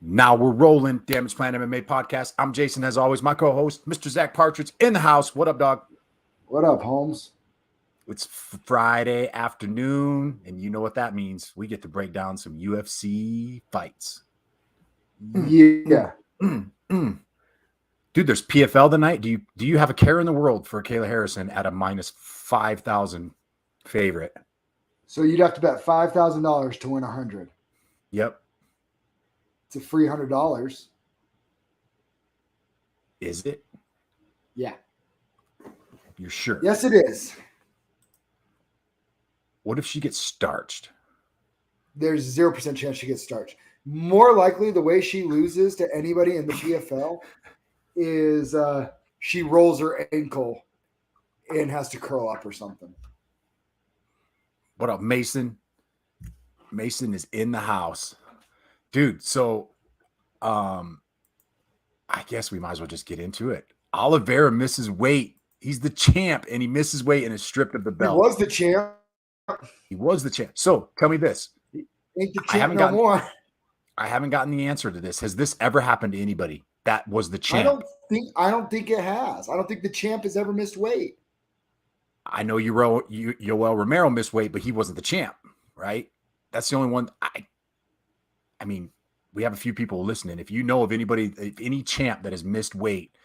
Now we're rolling. Damage Plan MMA podcast. I'm Jason, as always. My co-host, Mr. Zack Partridge, in the house. What up, dog? What up, Holmes? It's Friday afternoon, and you know what that means. We get to break down some UFC fights. Yeah. Dude, there's PFL tonight. Do you have a care in the world for Kayla Harrison at a minus 5,000 favorite? So you'd have to bet $5,000 to win 100. Yep. It's a free $100. Is it? Yeah. You're sure? Yes, it is. What if she gets starched? There's 0% chance she gets starched. More likely, the way she loses to anybody in the PFL is she rolls her ankle and has to curl up or something. What up, Mason? Mason is in the house. Dude, so I guess we might as well just get into it. Oliveira misses weight. He's the champ, and he misses weight and is stripped of the belt. He was the champ. He was the champ. So tell me this. Ain't the champ no more. I haven't gotten the answer to this. Has this ever happened to anybody that was the champ? I don't think it has. I don't think the champ has ever missed weight. I know Yoel Romero missed weight, but he wasn't the champ, right? That's the only one. I mean, we have a few people listening. If you know of any champ that has missed weight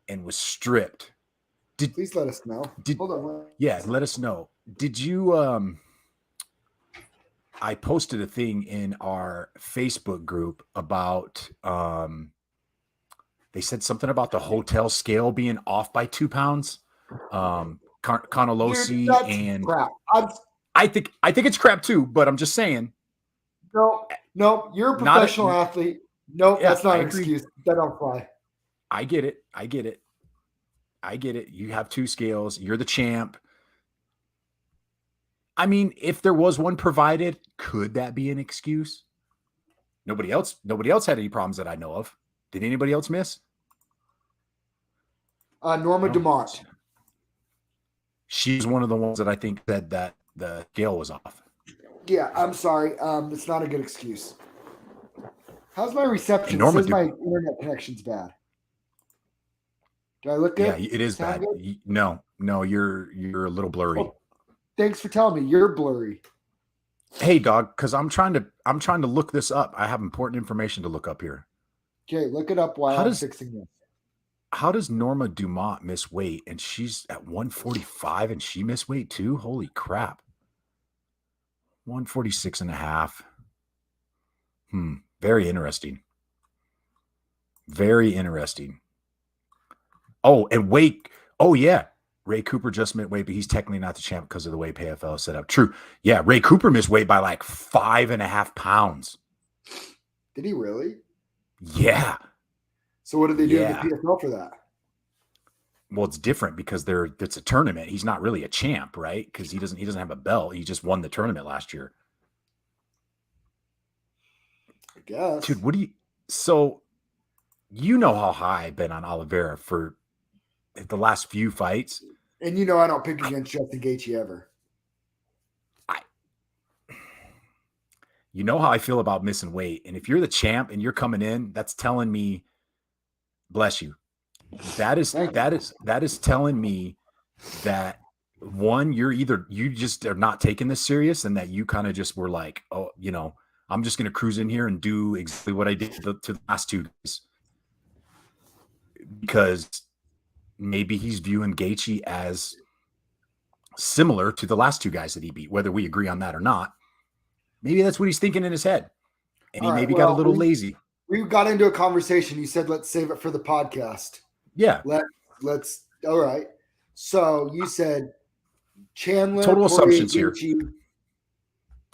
and was stripped, please let us know. Hold on. Yeah, let us know. Did you? I posted a thing in our Facebook group about. They said something about the hotel scale being off by 2 pounds. Conalosi and crap. I think it's crap too, but I'm just saying. No, you're a professional athlete. No, that's not an excuse. That don't fly. I get it. You have 2 scales. You're the champ. I mean, if there was one provided, could that be an excuse? Nobody else had any problems that I know of. Did anybody else miss? Norma Dumont. She's one of the ones that I think said that the scale was off. Yeah, I'm sorry. It's not a good excuse. How's my reception? It says my internet connection's bad. Do I look good? Yeah, it is bad. No, you're a little blurry. Oh, thanks for telling me. You're blurry. Hey, dog, because I'm trying to look this up. I have important information to look up here. Okay, look it up while I'm fixing this. How does Norma Dumont miss weight? And she's at 145 and she missed weight too? Holy crap. 146 and a half. Very interesting. Very interesting. Oh, and weight. Oh, yeah. Ray Cooper just missed weight, but he's technically not the champ because of the way PFL is set up. True. Yeah, Ray Cooper missed weight by like 5.5 pounds. Did he really? Yeah. So what did they do in the PFL for that? Well, it's different because it's a tournament. He's not really a champ, right? Because he doesn't have a belt. He just won the tournament last year. I guess. Dude, so you know how high I've been on Oliveira for the last few fights. And you know I don't pick against Justin Gaethje ever. You know how I feel about missing weight. And if you're the champ and you're coming in, that's telling me, bless you. That is telling me that one, you just are not taking this serious, and that you kind of just were like, oh, I'm just going to cruise in here and do exactly what I did to the last 2 days. Because maybe he's viewing Gaethje as similar to the last 2 guys that he beat, whether we agree on that or not. Maybe that's what he's thinking in his head. And he got a little lazy. We got into a conversation. You said, let's save it for the podcast. Yeah. Let's. All right. So you said Chandler. Total assumptions here.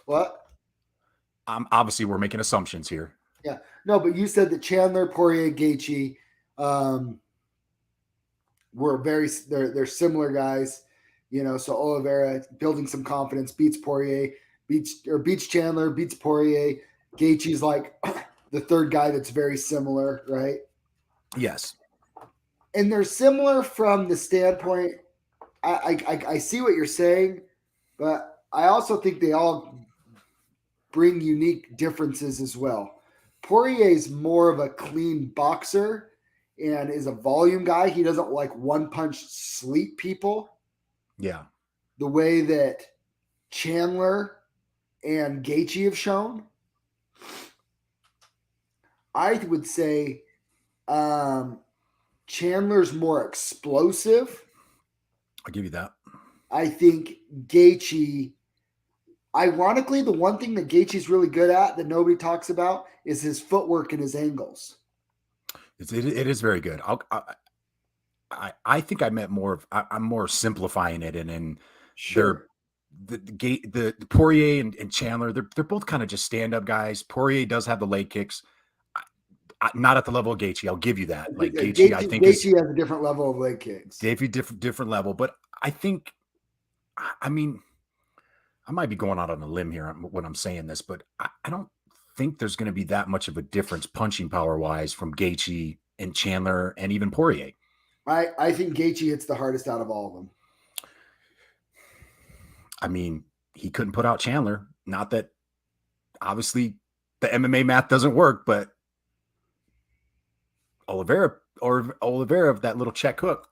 What? Obviously, we're making assumptions here. Yeah. No, but you said that Chandler, Poirier, Gaethje were they're similar guys. So Oliveira building some confidence, beats Poirier, beats Chandler, beats Poirier. Gaethje's like the third guy that's very similar, right? Yes. And they're similar from the standpoint, I see what you're saying, but I also think they all bring unique differences as well. Poirier's more of a clean boxer and is a volume guy. He doesn't like one punch sleep people Yeah. the way that Chandler and Gaethje have shown. I would say Chandler's more explosive. I'll give you that. I think Gaethje, ironically, the one thing that Gaethje's really good at that nobody talks about is his footwork and his angles. It is very good. I think I meant more of, I'm more simplifying it, and Sure. the Poirier and Chandler, they're both kind of just stand-up guys. Poirier does have the leg kicks. Not at the level of Gaethje. I'll give you that. Like Gaethje, I think Gaethje has a different level of leg kicks. different level. But I think, I mean, I might be going out on a limb here when I'm saying this, but I don't think there's going to be that much of a difference punching power wise from Gaethje and Chandler and even Poirier. I think Gaethje hits the hardest out of all of them. I mean, he couldn't put out Chandler. Not that obviously the MMA math doesn't work, but Oliveira of that little check hook,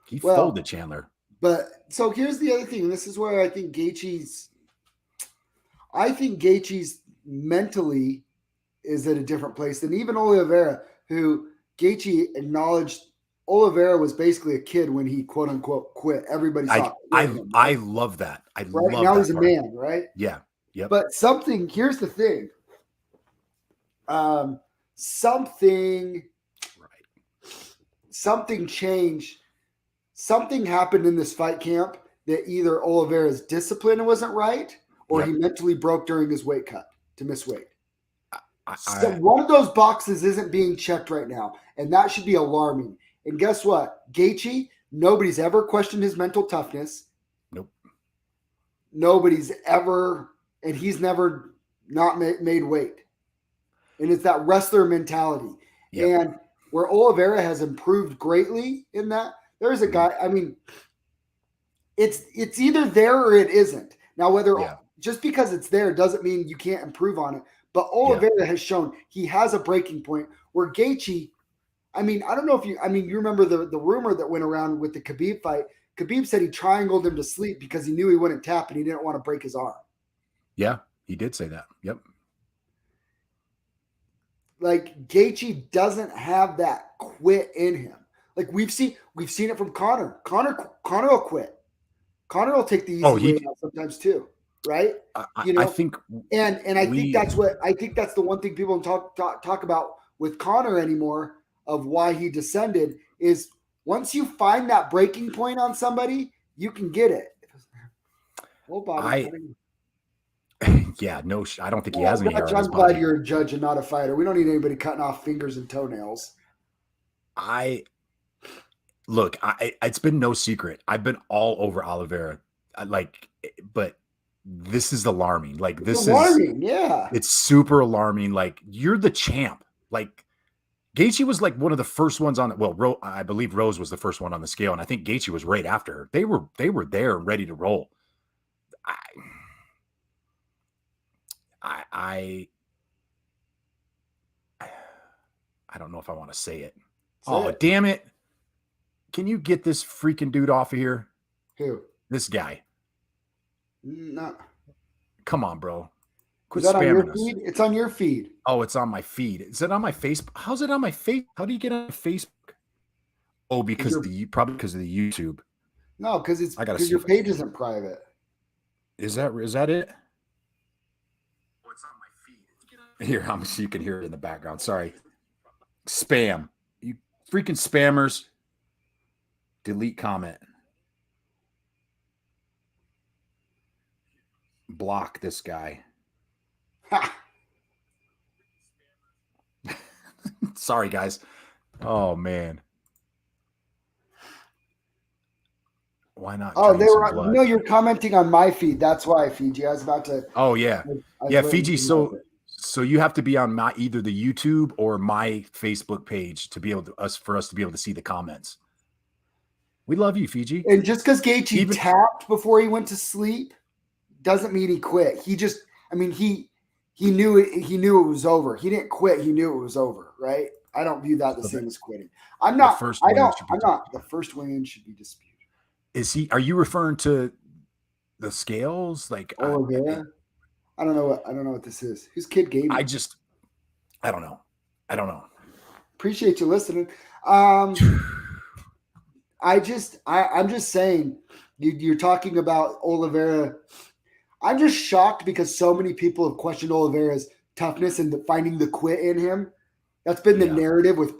he folded Chandler. But so here's the other thing. This is where I think Gaethje's mentally is at a different place than even Oliveira, who Gaethje acknowledged Oliveira was basically a kid when he quote unquote quit. Everybody saw him, I love that. I right? love now that he's part. a man, right? Yeah. Yep. But here's the thing. Something changed. Something happened in this fight camp that either Oliveira's discipline wasn't right or he mentally broke during his weight cut to miss weight. So one of those boxes isn't being checked right now, and that should be alarming. And guess what? Gaethje, nobody's ever questioned his mental toughness. Nope. Nobody's ever, and he's never not made weight. And it's that wrestler mentality. Yep. And where Oliveira has improved greatly in that, there's a guy, I mean, it's either there or it isn't. Now, just because it's there doesn't mean you can't improve on it. But Oliveira has shown he has a breaking point where Gaethje, I mean, I don't know if you remember the rumor that went around with the Khabib fight. Khabib said he triangled him to sleep because he knew he wouldn't tap and he didn't want to break his arm. Yeah, he did say that. Yep. Like Gaethje doesn't have that quit in him. Like we've seen it from Conor. Conor will quit. Conor will take the easy way out sometimes too, right? I think, and I think that's the one thing people don't talk about with Conor anymore of why he descended is once you find that breaking point on somebody, you can get it. Well, Bobby, yeah, no, I don't think he has any hair on his body. I'm glad you're a judge and not a fighter. We don't need anybody cutting off fingers and toenails. Look, it's been no secret. I've been all over Oliveira, but this is alarming. Like this alarming, yeah. It's super alarming. Like you're the champ. Like Gaethje was like one of the first ones on. Well, I believe Rose was the first one on the scale, and I think Gaethje was right after her. They were there and ready to roll. I don't know if I want to say it. Damn it. Can you get this freaking dude off of here? Who? This guy. No. Come on, bro. Quit spamming us. Feed? It's on your feed. Oh, it's on my feed. Is it on my Facebook? How's it on my face? How do you get on Facebook? Oh, probably because of the YouTube. No, because your page isn't private. Is that it? Oh, it's on my feed. Here, so you can hear it in the background. Sorry. Spam. You freaking spammers. Delete comment. Block this guy. Sorry, guys. Oh, man. Why not? Oh, no, you're commenting on my feed. That's why, Fiji. I was about to. Oh, yeah. Fiji. So you have to be on either the YouTube or my Facebook page to be able for us to be able to see the comments. We love you, Fiji. And just because Gaethje tapped before he went to sleep doesn't mean he quit. He he knew it was over. He didn't quit. He knew it was over, right? I don't view that the So same as quitting. I'm the not. first I win don't. should be. I'm not. The first win should be disputed. Is he? Are you referring to the scales? Like Oliveira. I don't know what this is. Who's Kid Gaming? I don't know. I don't know. Appreciate you listening. I'm just saying. You're talking about Oliveira. I'm just shocked because so many people have questioned Oliveira's toughness and finding the quit in him. That's been the narrative with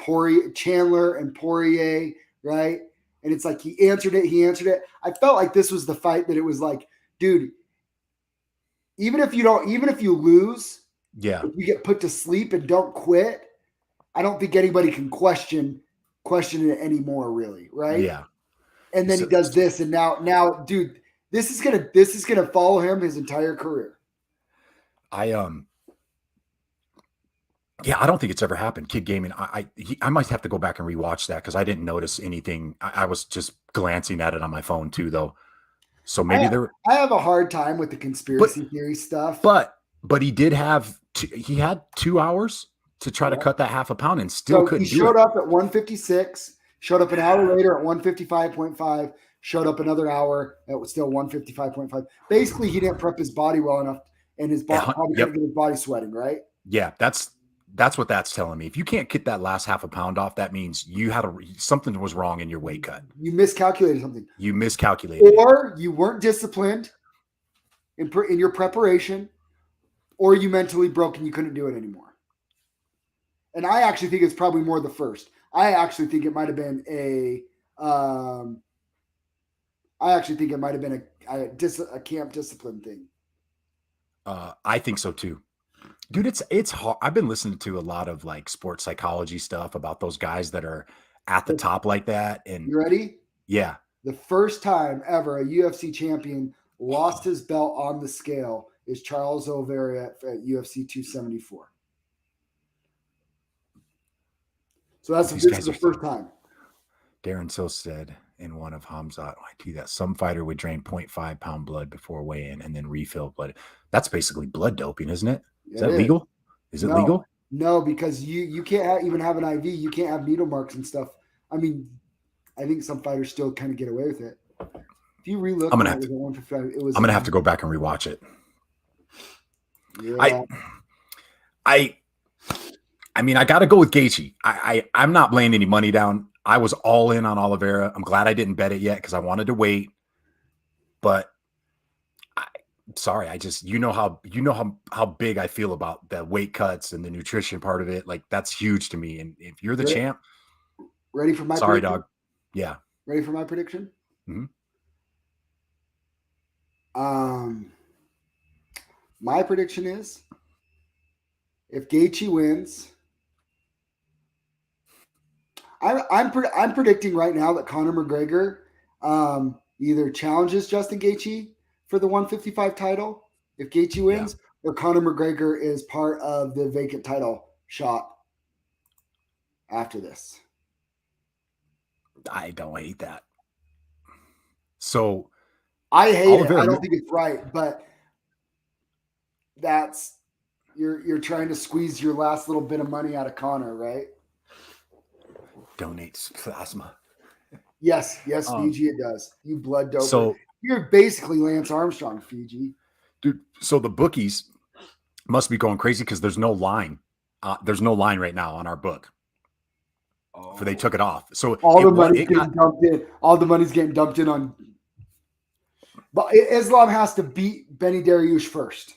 Chandler and Poirier, right? And it's like he answered it. I felt like this was the fight that it was like, dude, even if you lose, if you get put to sleep and don't quit, I don't think anybody can question it anymore, really, right? Yeah. And then he does this, and now, dude, this is gonna follow him his entire career. Yeah, I don't think it's ever happened. Kid Gaming. I might have to go back and rewatch that because I didn't notice anything. I was just glancing at it on my phone too, though. So maybe I have a hard time with the conspiracy theory stuff. But he did have he had 2 hours to try to cut that half a pound and still couldn't do it. He showed up at 156. Showed up an hour later at 155.5. Showed up another hour at still 155.5. Basically, he didn't prep his body well enough, and his body probably couldn't get his body sweating, right? Yeah, that's what that's telling me. If you can't get that last half a pound off, that means you had something was wrong in your weight cut. You miscalculated something. You miscalculated, or you weren't disciplined in your preparation, or you mentally broke and you couldn't do it anymore. And I actually think it's probably more the first. I actually think it might have been a camp discipline thing. I think so too. Dude, it's hard. I've been listening to a lot of like sports psychology stuff about those guys that are at the top like that. And you ready? Yeah. The first time ever a UFC champion lost his belt on the scale is Charles Oliveira at UFC 274. So this is the first time. Darren Till said in one of Hamzat that some fighter would drain 0.5 pound blood before weigh-in and then refill blood. That's basically blood doping, isn't it? Is that legal? Is it legal? No, because you can't even have an IV. You can't have needle marks and stuff. I mean, I think some fighters still kind of get away with it. If you relook, I'm gonna have to go back and rewatch it. Yeah. I mean, I got to go with Gaethje. I'm not laying any money down. I was all in on Oliveira. I'm glad I didn't bet it yet because I wanted to wait. But sorry, I just how big I feel about the weight cuts and the nutrition part of it. Like that's huge to me. And if you're the champ, ready for my sorry, prediction? dog. Yeah. Ready for my prediction? Mm-hmm. My prediction is if Gaethje wins, I'm predicting right now that Conor McGregor either challenges Justin Gaethje for the 155 title if Gaethje wins, or Conor McGregor is part of the vacant title shot after this. I don't hate that. So I hate it. I don't think it's right, but that's you're trying to squeeze your last little bit of money out of Conor, right? Donates plasma. Yes, Fiji, it does. You blood doper. So you're basically Lance Armstrong, Fiji. Dude, so the bookies must be going crazy because there's no line. There's no line right now on our book. For they took it off. So all the money's getting dumped in. All the money's getting dumped in on. But Islam has to beat Benny Dariush first.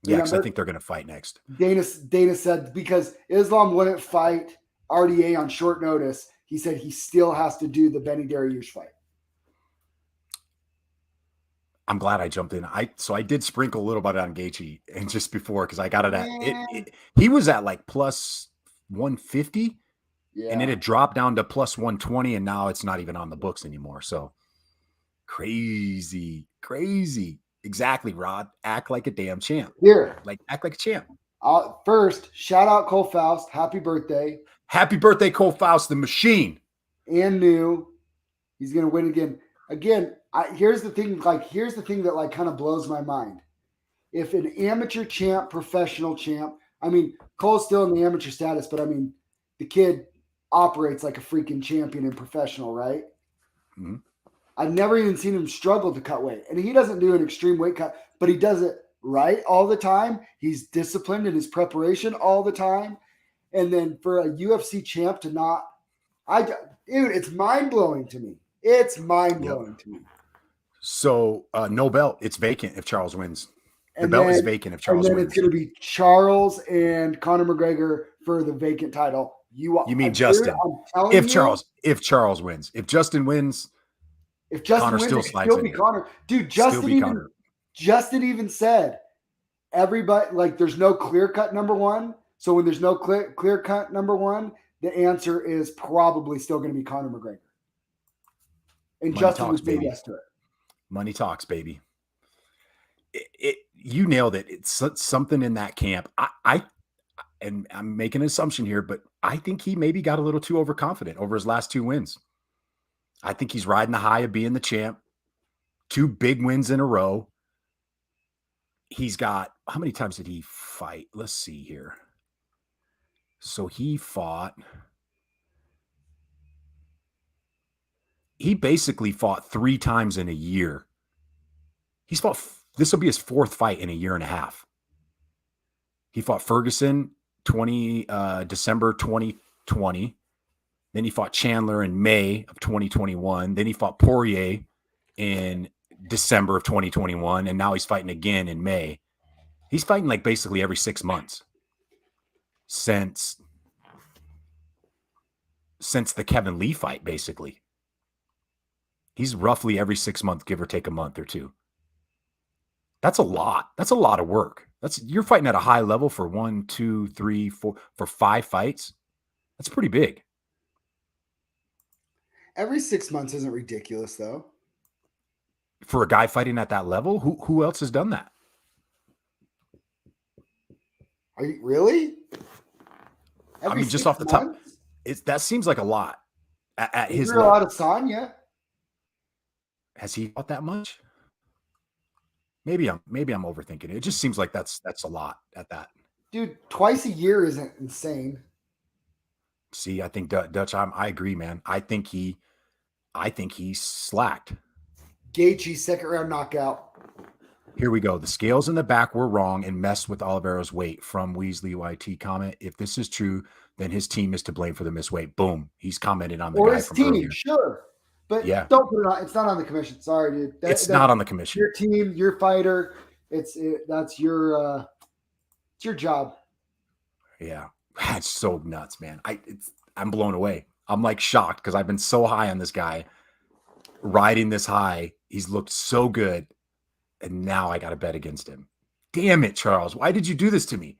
Yeah, because I think they're going to fight next. Dana said because Islam wouldn't fight RDA on short notice, he said he still has to do the Benny Dariush fight. I'm glad I jumped in. I did sprinkle a little bit on Gaethje and just before because I got it at he was at like plus 150. Yeah. And it had dropped down to plus 120, and now it's not even on the books anymore. So crazy. Exactly, Rod. Act like a damn champ. Here. Act like a champ. First, shout out Cole Faust. Happy birthday. Happy birthday, Cole Faust, the machine. And new. He's going to win again. Here's the thing that kind of blows my mind. if an amateur champ, professional champ, I mean, Cole's still in the amateur status, but I mean, the kid operates like a freaking champion and professional, right? Mm-hmm. I've never even seen him struggle to cut weight. And he doesn't do an extreme weight cut, but he does it right all the time. He's disciplined in his preparation all the time. And then for a UFC champ to not, dude, it's mind blowing to me. It's mind blowing to me. So no belt. It's vacant if Charles wins. The And belt then, is vacant if Charles and then wins. it's going to be Charles and Conor McGregor for the vacant title. You mean Justin? If Charles wins, if Justin wins, if Justin Conor wins, still it could slides still be Conor. Dude, Justin even said everybody, like, there's no clear cut number one. So when there's no clear cut number one, the answer is probably still going to be Conor McGregor. And Money Justin talks, would say baby. yes to it. Money talks, baby. You nailed it. It's something in that camp. And I'm making an assumption here, but I think he maybe got a little too overconfident over his last 2 wins. I think he's riding the high of being the champ. 2 big wins in a row. He's got, how many times did he fight? Let's see here. So he basically fought 3 times in a year. This will be his 4th fight in a year and a half. He fought Ferguson December 2020. Then he fought Chandler in May of 2021. Then he fought Poirier in December of 2021. And now he's fighting again in May. He's fighting like basically every 6 months since the Kevin Lee fight, basically. He's roughly every 6 months, give or take a month or 2. That's a lot. That's a lot of work. You're fighting at a high level for 1, 2, 3, 4, for 5 fights. That's pretty big. Every 6 months isn't ridiculous, though. For a guy fighting at that level, who else has done that? Are you really? Just off the top, that seems like a lot. At his level. A lot of Sonya. Has he fought that much? Maybe I'm overthinking it. It just seems like that's a lot at that. Dude, twice a year isn't insane. See, I think Dutch. I agree, man. I think he slacked. Gaethje, 2nd round knockout. Here we go. The scales in the back were wrong and messed with Oliveira's weight. From Weasley YT comment. If this is true, then his team is to blame for the missed weight. Boom. He's commented on the guy from earlier. Sure. But yeah, don't put it on. It's not on the commission. Sorry, dude. It's not on the commission. Your team, your fighter. That's your job. Yeah, that's so nuts, man. I'm blown away. I'm like shocked because I've been so high on this guy, riding this high. He's looked so good, and now I got to bet against him. Damn it, Charles! Why did you do this to me?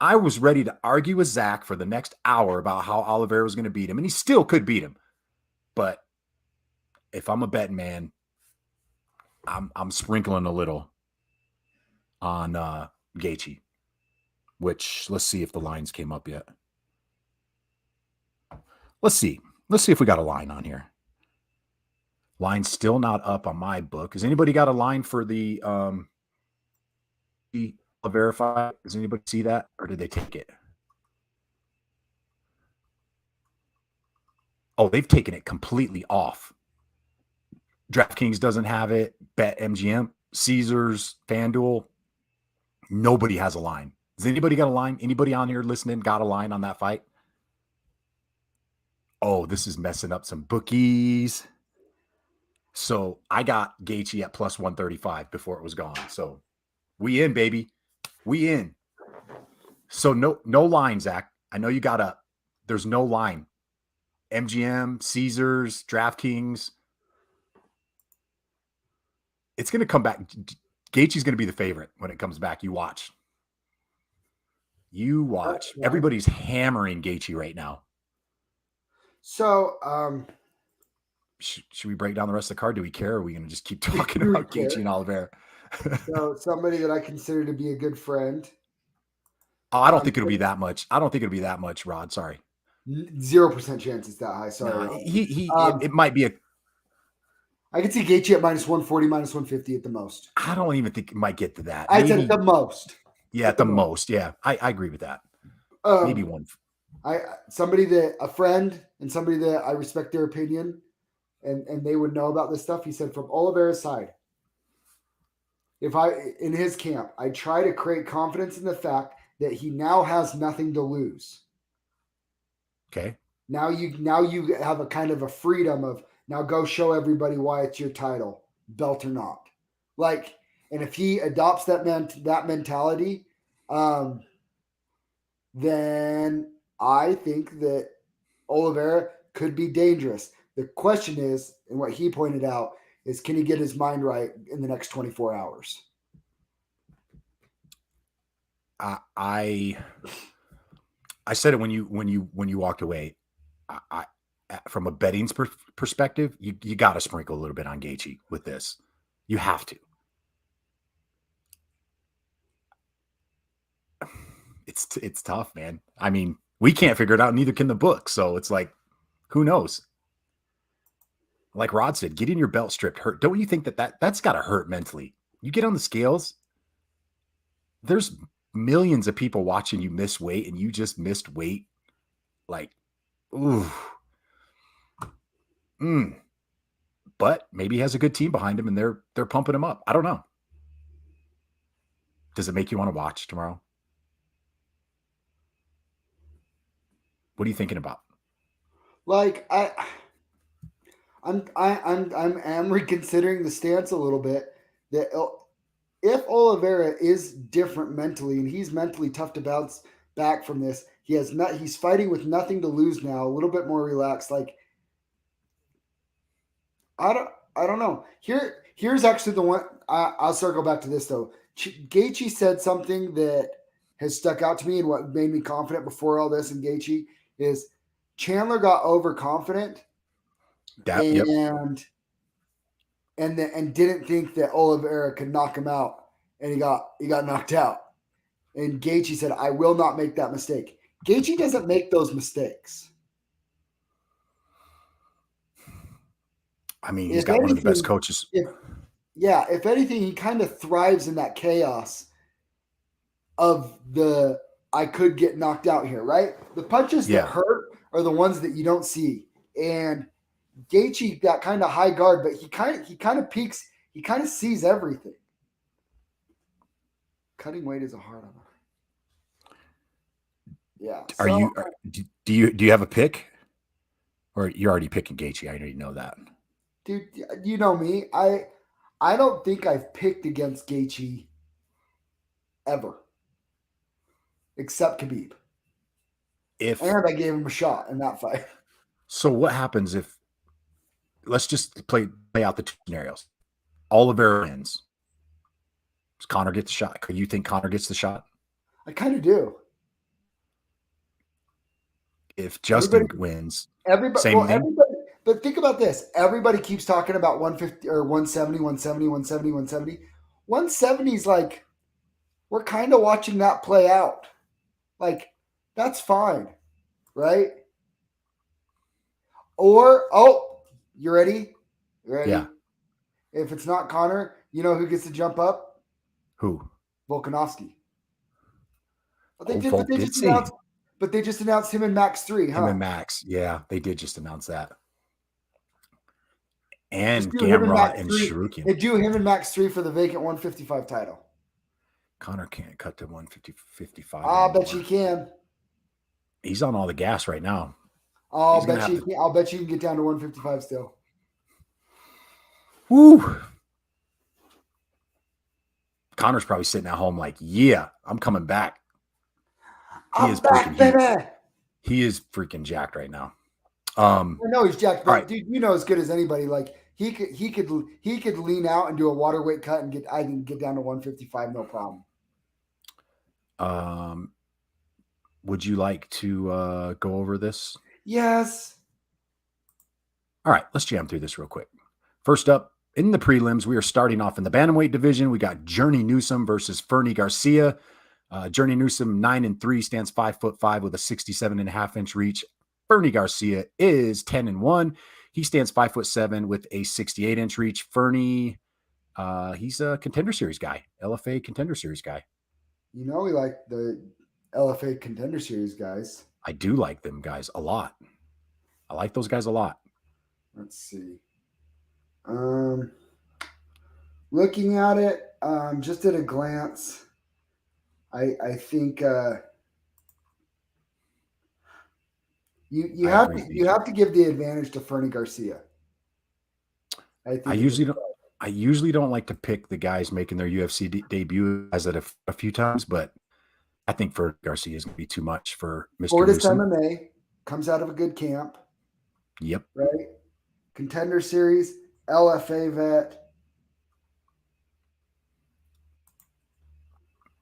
I was ready to argue with Zack for the next hour about how Oliveira was going to beat him, and he still could beat him, but if I'm a betting man, I'm sprinkling a little on Gaethje, which let's see if the lines came up yet. Let's see if we got a line on here. Line's still not up on my book. Has anybody got a line for the Verify? Does anybody see that, or did they take it? Oh, they've taken it completely off. DraftKings doesn't have it. BetMGM, Caesars, FanDuel. Nobody has a line. Has anybody got a line? Anybody on here listening got a line on that fight? Oh, this is messing up some bookies. So I got Gaethje at plus 135 before it was gone. So we in, baby. We in. So no line, Zack. I know you got up. There's no line. MGM, Caesars, DraftKings. It's going to come back. Gaethje's going to be the favorite when it comes back. You watch. Everybody's hammering Gaethje right now. So, should we break down the rest of the card? Do we care? Or are we going to just keep talking about Gaethje and Oliveira? So, somebody that I consider to be a good friend. Oh, I don't think it'll be that much. Rod. Sorry. 0% chance it's that high. Sorry. No, it might be I could see Gaethje at minus 140, minus 150 at the most. I don't even think it might get to that. I Maybe, said at the most. yeah, at the most. Yeah, I agree with that. Maybe one. A friend and somebody that I respect their opinion and they would know about this stuff. He said from Oliveira's side, in his camp, I try to create confidence in the fact that he now has nothing to lose. Okay. Now you have a kind of a freedom of now go show everybody why it's your title, belt or not. Like, and if he adopts that mentality, then I think that Oliveira could be dangerous. The question is, and what he pointed out is, can he get his mind right in the next 24 hours? I said it when you walked away. I from a betting perspective, you got to sprinkle a little bit on Gaethje with this. You have to. It's tough, man. I mean, we can't figure it out. Neither can the book. So it's like, who knows? Like Rod said, getting your belt stripped hurt. Don't you think that's got to hurt mentally? You get on the scales. There's millions of people watching you miss weight, and you just missed weight. Like, ooh. But maybe he has a good team behind him, and they're pumping him up. I don't know. Does it make you want to watch tomorrow? What are you thinking about? Like I'm reconsidering the stance a little bit. That if Oliveira is different mentally and he's mentally tough to bounce back from this, he's fighting with nothing to lose now, a little bit more relaxed. Like I don't know. Here's actually the one. I'll circle back to this though. Gaethje said something that has stuck out to me and what made me confident before all this. And Gaethje is Chandler got overconfident and didn't think that Oliveira could knock him out, and he got knocked out. And Gaethje said, "I will not make that mistake." Gaethje doesn't make those mistakes. I mean, he's got one of the best coaches. If anything, he kind of thrives in that chaos of I could get knocked out here, right? The punches that hurt are the ones that you don't see. And Gaethje got kind of high guard, but he kind of peaks. He kind of sees everything. Cutting weight is a hard one. Yeah. Do you have a pick, or you're already picking Gaethje? I already know that. Dude, you know me. I don't think I've picked against Gaethje ever, except Khabib. And I gave him a shot in that fight. So what happens if? Let's just play out the two scenarios. Oliveira wins. Does Conor get the shot? Could you think Conor gets the shot? I kind of do. If Justin wins, everybody. But think about this. Everybody keeps talking about 150 or 170, 170, 170, 170. 170 is like, we're kind of watching that play out. Like, that's fine, right? Or, you ready? You ready? Yeah. If it's not Conor, you know who gets to jump up? Who? Volkanovski. But they just announced him and Max 3, huh? Him and Max. Yeah, they did just announce that. And Gamrot and Shuriken. They do him and Max 3 for the vacant 155 title. Conor can't cut to 155. I'll bet you can. He's on all the gas right now. I'll bet you can get down to 155 still. Woo. Conor's probably sitting at home like, yeah, I'm coming back. He is freaking jacked right now. I know he's jacked, but right. Dude, you know as good as anybody. Like he could lean out and do a water weight cut and get down to 155, no problem. Would you like to go over this? Yes. All right, let's jam through this real quick. First up, in the prelims, we are starting off in the bantamweight division. We got Journey Newsom versus Fernie Garcia. Journey Newsom, 9-3, stands 5'5" with a 67.5-inch reach. Fernie Garcia is 10-1. He stands 5'7" with a 68-inch reach. Fernie, he's a Contender Series guy, LFA Contender Series guy. We like the LFA Contender Series guys. I do like them guys a lot. I like those guys a lot. Let's see. Looking at it, just at a glance, I think you have to give the advantage to Fernie Garcia. I usually don't like to pick the guys making their UFC debut as it a few times, but I think Fernie Garcia is going to be too much for Mr. Fortis MMA comes out of a good camp. Yep. Right. Contender Series, LFA vet.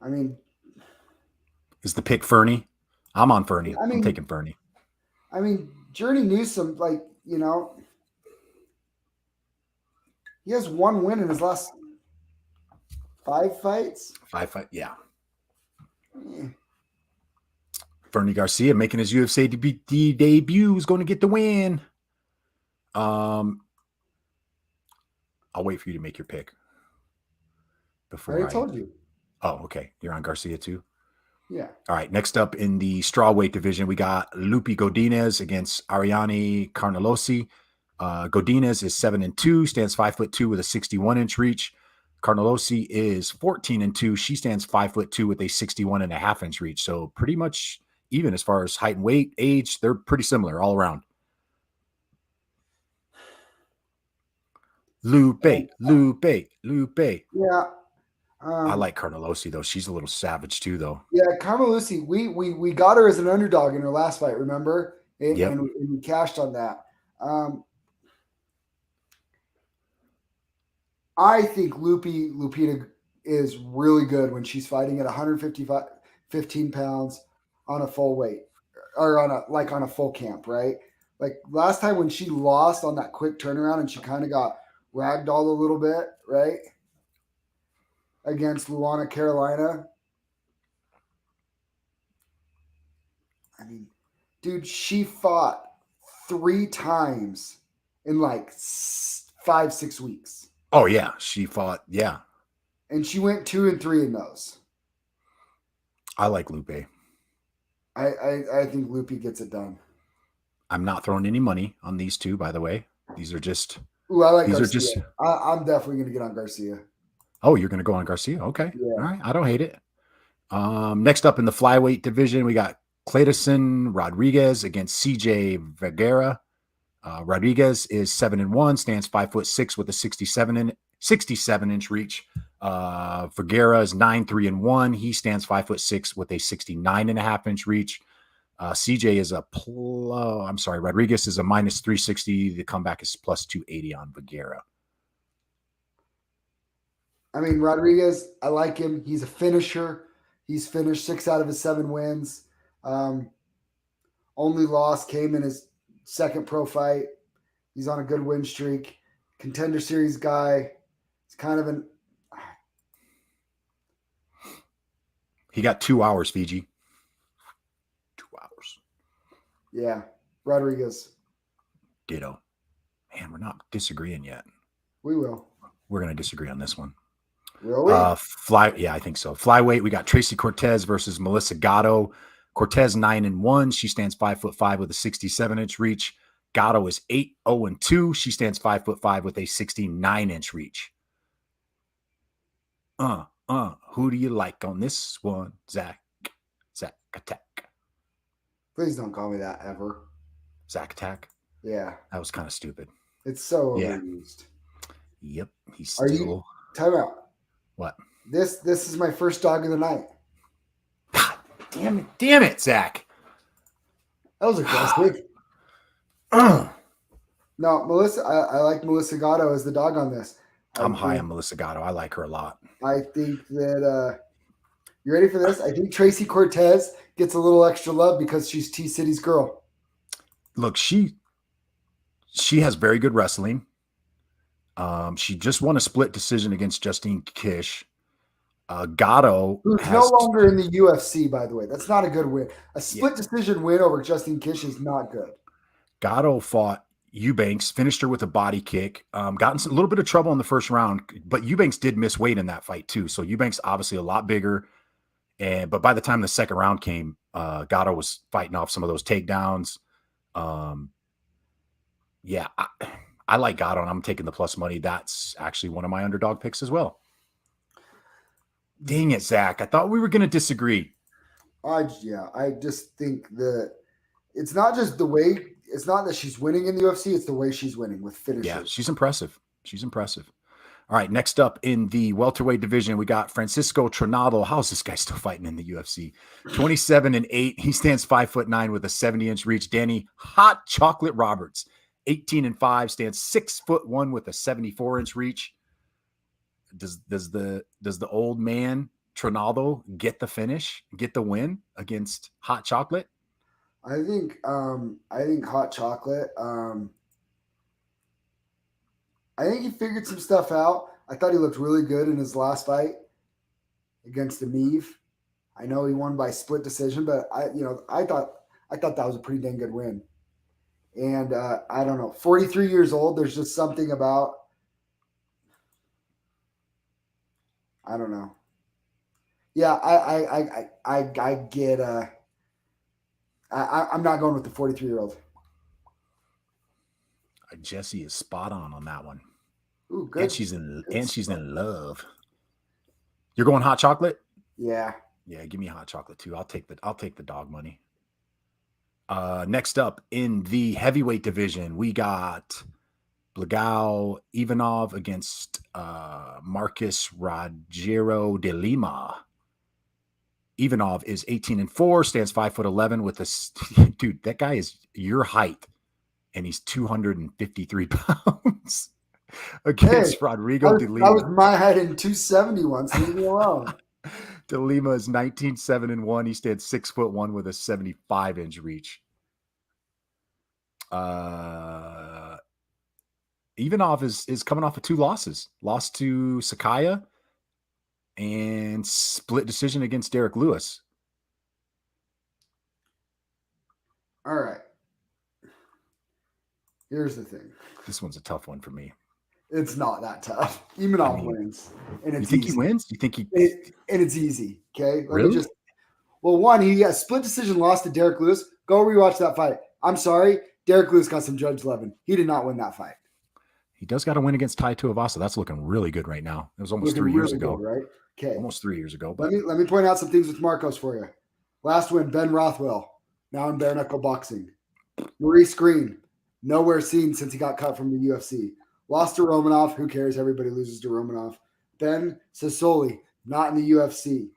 I mean, is the pick Fernie? I'm on Fernie. I'm taking Fernie. I mean, Journey Newsom, like, he has one win in his last 5 fights. 5 fights, yeah. Fernie Garcia making his UFC debut is going to get the win. I'll wait for you to make your pick. I already told you. Oh, okay. You're on Garcia too? Yeah. All right. Next up in the strawweight division, we got Lupi Godinez against Ariane Carnelosi. Godinez is 7-2, stands 5'2" with a 61-inch reach. Carnelosi is 14-2. She stands 5'2" with a 61.5-inch reach. So pretty much even as far as height and weight, age, they're pretty similar all around. Lupe. Yeah. I like Carnelosi though. She's a little savage too, though. Yeah, Carnelosi. We got her as an underdog in her last fight. Remember? And we cashed on that. I think Lupita is really good when she's fighting at 15 pounds on a full weight or on a full camp, right? Like last time when she lost on that quick turnaround and she kind of got ragdolled a little bit, right? Against Luana Carolina. I mean, dude, she fought 3 times in like 5-6 weeks. Oh yeah, she fought, yeah. And she went 2-3 in those. I like Lupe. I think Lupe gets it done. I'm not throwing any money on these two, by the way. These are just. Ooh, I like Garcia. I'm definitely going to get on Garcia. Oh, you're going to go on Garcia? Okay. Yeah. All right. I don't hate it. Next up in the flyweight division, we got Clayton Rodriguez against CJ Vergara. Rodriguez is 7-1, stands 5'6" with a 67-inch reach. Vergara is 9-3-1. He stands 5'6" with a 69.5-inch reach. CJ is Rodriguez is a -360. The comeback is +280 on Vergara. I mean, Rodriguez, I like him. He's a finisher. He's finished 6 out of his 7 wins. Only loss came in his second pro fight. He's on a good win streak. Contender Series guy. It's kind of He got 2 hours, Fiji. 2 hours. Yeah. Rodriguez. Ditto. Man, we're not disagreeing yet. We will. We're going to disagree on this one. Will we? Yeah, I think so. Flyweight, we got Tracy Cortez versus Melissa Gatto. Cortez 9-1. She stands 5'5" with a 67-inch reach. Gatto is 8-0-2. She stands 5'5" with a 69-inch reach. Who do you like on this one, Zack? Zack Attack. Please don't call me that ever. Zack Attack? Yeah. That was kind of stupid. It's so overused. Yep. He's still. Time out. What? This is my first dog of the night. God damn it, Zack. That was aggressive. No, Melissa, I like Melissa Gatto as the dog on this. I'm high on Melissa Gatto. I like her a lot. I think that you ready for this? I think Tracy Cortez gets a little extra love because she's T-City's girl. Look, she has very good wrestling. She just won a split decision against Justine Kish. Gatto, who's no longer in the UFC, by the way. That's not a good win. A split decision win over Justine Kish is not good. Gatto fought Eubanks finished her with a body kick. Got in a little bit of trouble in the first round, but Eubanks did miss weight in that fight too. So Eubanks obviously a lot bigger. But by the time the second round came, Gato was fighting off some of those takedowns. Yeah, I like Gato, and I'm taking the plus money. That's actually one of my underdog picks as well. Dang it, Zach. I thought we were going to disagree. I just think that it's not just the way. It's not that she's winning in the UFC. It's the way she's winning with finishers. Yeah, she's impressive. She's impressive. All right, next up in the welterweight division, we got Francisco Trinaldo. How's this guy still fighting in the UFC? 27-8. He stands 5'9" with a 70-inch reach. Danny Hot Chocolate Roberts, 18-5, stands 6'1" with a 74-inch reach. Does the old man Trinaldo get the finish, get the win against Hot Chocolate? I think Hot Chocolate. I think he figured some stuff out. I thought he looked really good in his last fight against Amiv. I know he won by split decision, but I thought that was a pretty dang good win. And I don't know, 43 years old. There's just something about, I don't know. Yeah, I get. I'm not going with the 43-year-old. Jesse is spot on that one. Ooh, good. And she's in love. You're going Hot Chocolate? Yeah. Yeah, give me Hot Chocolate too. I'll take the dog money. Next up in the heavyweight division, we got Blagao Ivanov against Marcus Rogero de Lima. Ivanov is 18-4, stands 5'11" with this dude. That guy is your height, and he's 253 pounds against Rodrigo de Lima. That was my height in 271. So leave me alone. De Lima is 19-7-1. He stands 6'1" with a 75-inch reach. Ivanov is coming off of 2 losses. Lost to Sakaya and split decision against Derek Lewis. All right. Here's the thing. This one's a tough one for me. It's not that tough. Ivanov wins. And it's you think easy. He wins? You think he and it's easy. Okay. Really? One, he got split decision lost to Derek Lewis. Go rewatch that fight. I'm sorry. Derek Lewis got some Judge Levin. He did not win that fight. He does got a win against Tai Tuivasa. That's looking really good right now. It was almost 3 years ago. Good, right? Okay. Almost 3 years ago. But let me point out some things with Marcos for you. Last win, Ben Rothwell, now in bare knuckle boxing. Maurice Green, nowhere seen since he got cut from the UFC. Lost to Romanov. Who cares? Everybody loses to Romanov. Ben Sassoli, not in the UFC.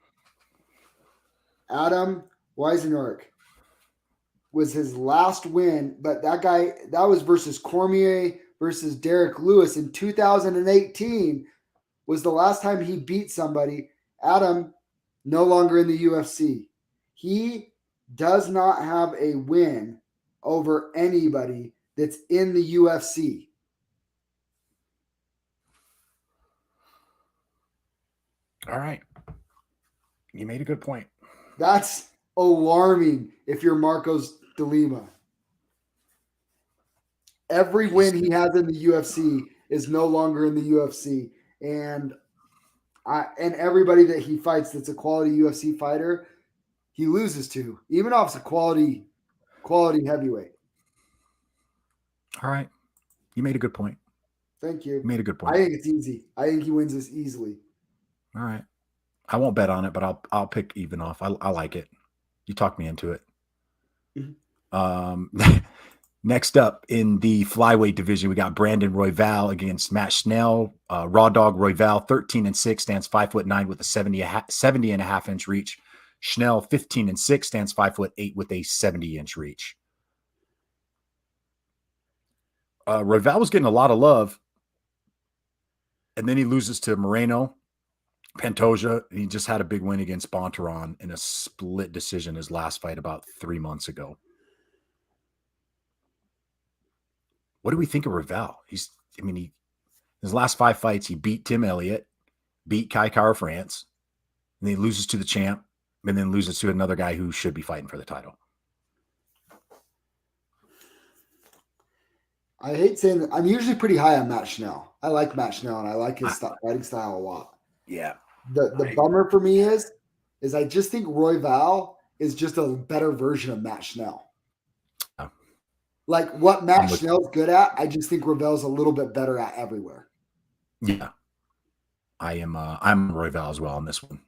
Adam Weisenberg was his last win, but that was versus Cormier versus Derek Lewis in 2018 was the last time he beat somebody. Adam, no longer in the UFC. He does not have a win over anybody that's in the UFC. All right. You made a good point. That's alarming if you're Marcos de Lima. Every win he has in the UFC is no longer in the UFC. And everybody that he fights that's a quality UFC fighter, he loses to. Ivanov's a quality heavyweight. All right. You made a good point. Thank you. You made a good point. I think it's easy. I think he wins this easily. All right. I won't bet on it, but I'll pick Ivanov. I like it. You talked me into it. Mm-hmm. Next up in the flyweight division, we got Brandon Royval against Matt Schnell. Raw Dog Royval, 13-6, stands 5'9" with a 70.5-inch reach. Schnell, 15-6, stands 5'8" with a 70-inch reach. Royval was getting a lot of love, and then he loses to Moreno, Pantoja. He just had a big win against Bontaron in a split decision his last fight about 3 months ago. What do we think of Royval? His last 5 fights, he beat Tim Elliott, beat Kai Kara France, and then he loses to the champ, and then loses to another guy who should be fighting for the title. I hate saying that. I'm usually pretty high on Matt Schnell. I like Matt Schnell, and I like his fighting style a lot. Yeah. The bummer for me is I just think Roy Val is just a better version of Matt Schnell. Yeah. Like what Matt Schnell's good at, I just think Ravel's a little bit better at everywhere. Yeah. I'm Roy Val as well on this one.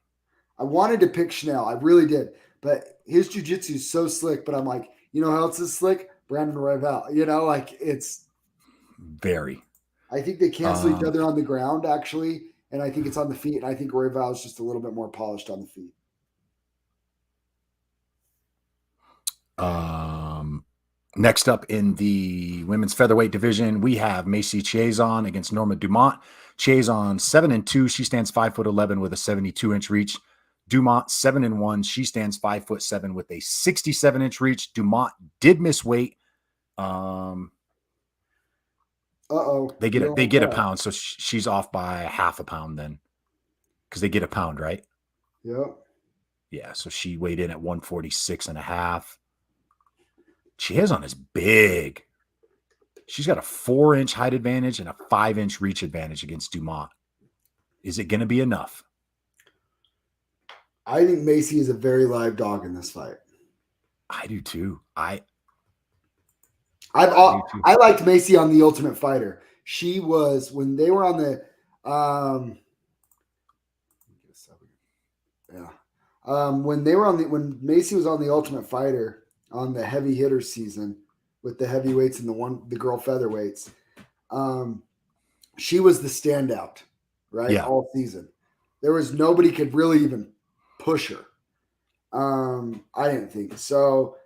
I wanted to pick Schnell. I really did. But his jiu-jitsu is so slick. But I'm like, you know how else is slick? Brandon Royval. You know, like it's very. I think they cancel each other on the ground, actually. And I think it's on the feet. And I think Royval is just a little bit more polished on the feet. Next up in the women's featherweight division, we have Macy Chiasson against Norma Dumont. Chiasson 7-2. She stands 5'11" with a 72-inch reach. Dumont 7-1. She stands 5'7" with a 67-inch reach. Dumont did miss weight. They get a pound, so she's off by half a pound then, because they get a pound, right? Yep. Yeah, so she weighed in at 146.5. Chiasson is big. She's got a 4-inch height advantage and a 5-inch reach advantage against Dumont. Is it going to be enough? I think Macy is a very live dog in this fight. I do too. I liked Macy on The Ultimate Fighter. She was when they were on the when Macy was on The Ultimate Fighter on the heavy hitter season with the heavyweights and the girl featherweights. She was the standout, right? Yeah. All season. There was nobody could really even push her. I didn't think so.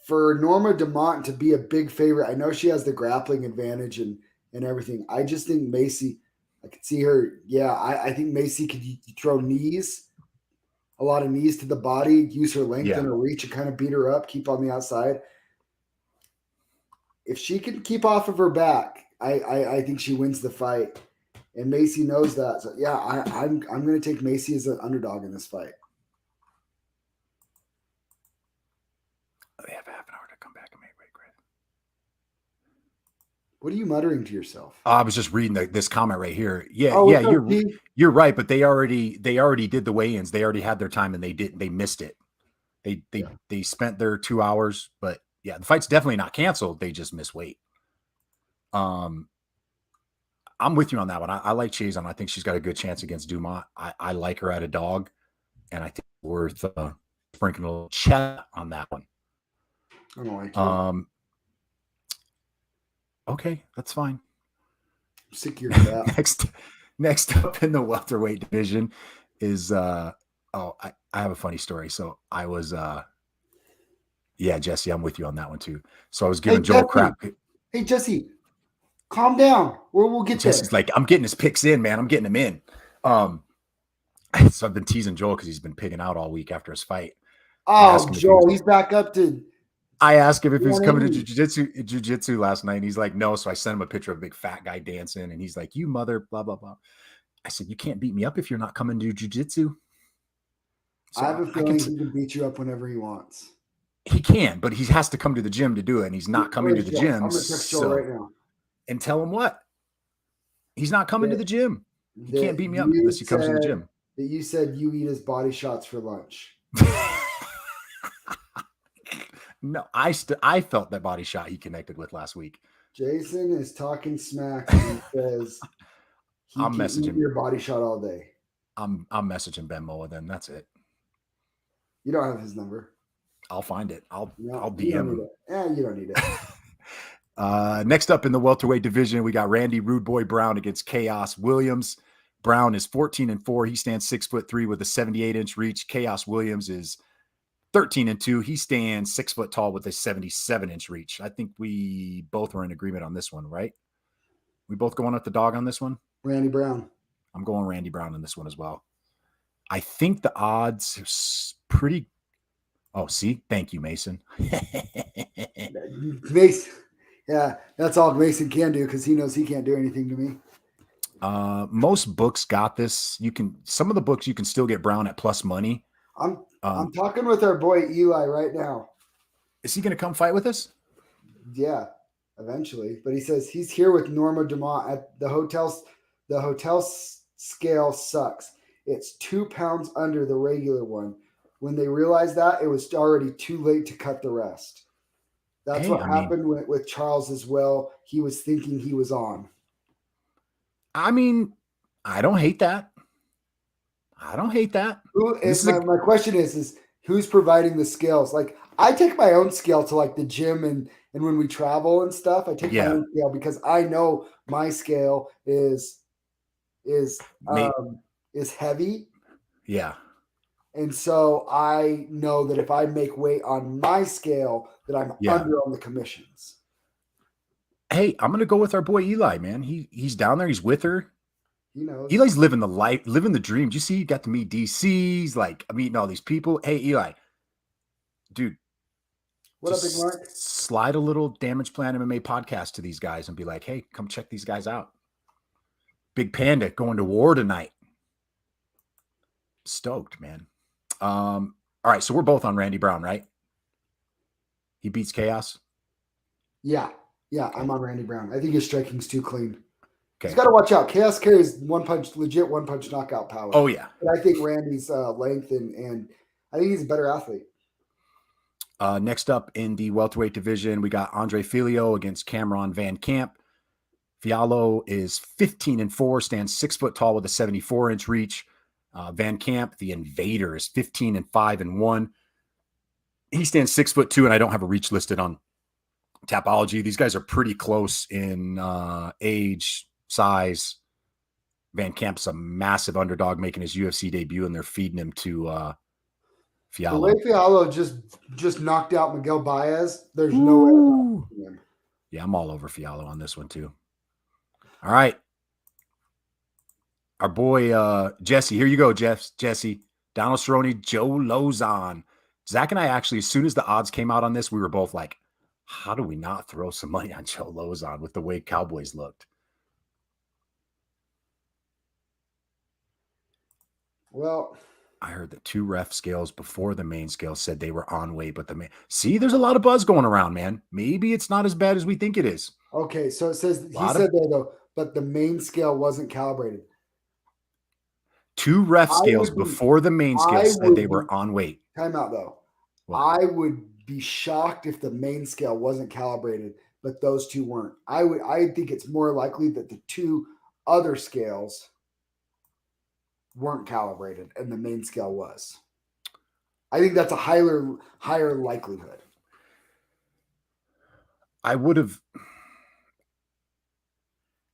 For Norma Dumont to be a big favorite, I know she has the grappling advantage and everything. I just think Macy, I could see her. Yeah, I think Macy could throw knees, a lot of knees to the body, use her length and her reach and kind of beat her up, keep on the outside. If she can keep off of her back, I think she wins the fight. And Macy knows that. So yeah, I'm going to take Macy as an underdog in this fight. They have half an hour to come back and make weight, Greg. What are you muttering to yourself? I was just reading this comment right here. Yeah, you're right, but they already did the weigh-ins. They already had their time and they missed it. They spent their 2 hours, but yeah, the fight's definitely not canceled. They just missed weight. I'm with you on that one. I like Chiasson. I think she's got a good chance against Dumont. I like her at a dog, and I think it's worth sprinkling a little chat on that one. I don't like it. Okay, that's fine. I'm sick of your crap. Next up in the welterweight division is I have a funny story. So I was Jesse, I'm with you on that one too. So I was giving Joel crap. Hey Jesse, calm down. We'll get Jesse's like, I'm getting his picks in, man. I'm getting him in. So I've been teasing Joel because he's been pigging out all week after his fight. Oh, Joel, he's back up to. I asked him if he was coming to jiu-jitsu last night, and he's like, no. So I sent him a picture of a big fat guy dancing, and he's like, you mother, blah, blah, blah. I said, you can't beat me up if you're not coming to jiu-jitsu. So I have a feeling he can beat you up whenever he wants. He can, but he has to come to the gym to do it, and he's not coming to the gym. I'm going to text Joel right now. And tell him what? He's not coming to the gym. He can't beat me up unless he comes to the gym. You said you eat his body shots for lunch. No, I felt that body shot he connected with last week. Jason is talking smack and he says I'm messaging your body shot all day. I'm messaging Ben Moa then. That's it. You don't have his number. I'll find it. I'll DM him. You don't need it. Next up in the welterweight division, we got Randy Rude Boy Brown against Chaos Williams. Brown is 14-4. He stands 6'3" with a 78-inch reach. Chaos Williams is 13-2. He stands 6 foot tall with a 77-inch reach. I think we both were in agreement on this one, right? We both going with the dog on this one? Randy Brown. I'm going Randy Brown in this one as well. I think the odds are pretty. Oh, see? Thank you, Mason. Mason. Yeah, that's all Mason can do because he knows he can't do anything to me. Most books got this. Some of the books you can still get Brown at plus money. I'm talking with our boy Eli right now. Is he going to come fight with us? Yeah, eventually. But he says he's here with Norma Dumont at the hotel. The hotel scale sucks. It's 2 pounds under the regular one. When they realized that, it was already too late to cut the rest. That's Hey, what I mean, happened with Charles as well. He was thinking he was on. I mean, I don't hate that. I don't hate that. This is My question is who's providing the scales? Like I take my own scale to like the gym and when we travel and stuff, I take my yeah, own scale because I know my scale is is mate, is heavy. yeah, And so I know that if I make weight on my scale, that I'm yeah. under on the commissions. Hey, I'm gonna go with our boy Eli, man. He's down there. He's with her. He knows. Eli's living the life, living the dream. Did you see? He got to meet DC's. Like, I'm meeting all these people. Hey, Eli, dude, What up, Big just Mark? slide a little Damage Plan MMA podcast to these guys and be like, hey, come check these guys out. Big Panda going to war tonight. Stoked, man. All right, so we're both on Randy Brown, right? He beats Chaos. Yeah. I'm on Randy Brown. I think his striking's too clean. Okay. He's got to watch out. Chaos carries one punch knockout power. Oh yeah. But I think Randy's length and I think he's a better athlete. Next up in the welterweight division, we got Andre Filio against Cameron Van Camp. Fiallo is 15-4, stands 6 foot tall with a 74-inch reach. Van Camp, the Invader, is 15-5-1. He stands 6'2", and I don't have a reach listed on Tapology. These guys are pretty close in age, size. Van Camp's a massive underdog making his UFC debut, and they're feeding him to Fiallo. The way Fiallo just knocked out Miguel Baez, there's no way I'm not him. Yeah, I'm all over Fiallo on this one too. All right. Our boy Jesse. Here you go, Jesse. Donald Cerrone, Joe Lozon. Zach and I actually, as soon as the odds came out on this, we were both like, how do we not throw some money on Joe Lozon with the way Cowboys looked? Well, I heard the 2 ref scales before the main scale said they were on weight, but see, there's a lot of buzz going around, man. Maybe it's not as bad as we think it is. Okay, so it says he said there though, but the main scale wasn't calibrated. 2 ref scales before the main scale said they were on weight. Time out though. What? I would be shocked if the main scale wasn't calibrated, but those 2 weren't. I think it's more likely that the 2 other scales weren't calibrated and the main scale was. I think that's a higher likelihood. I would have,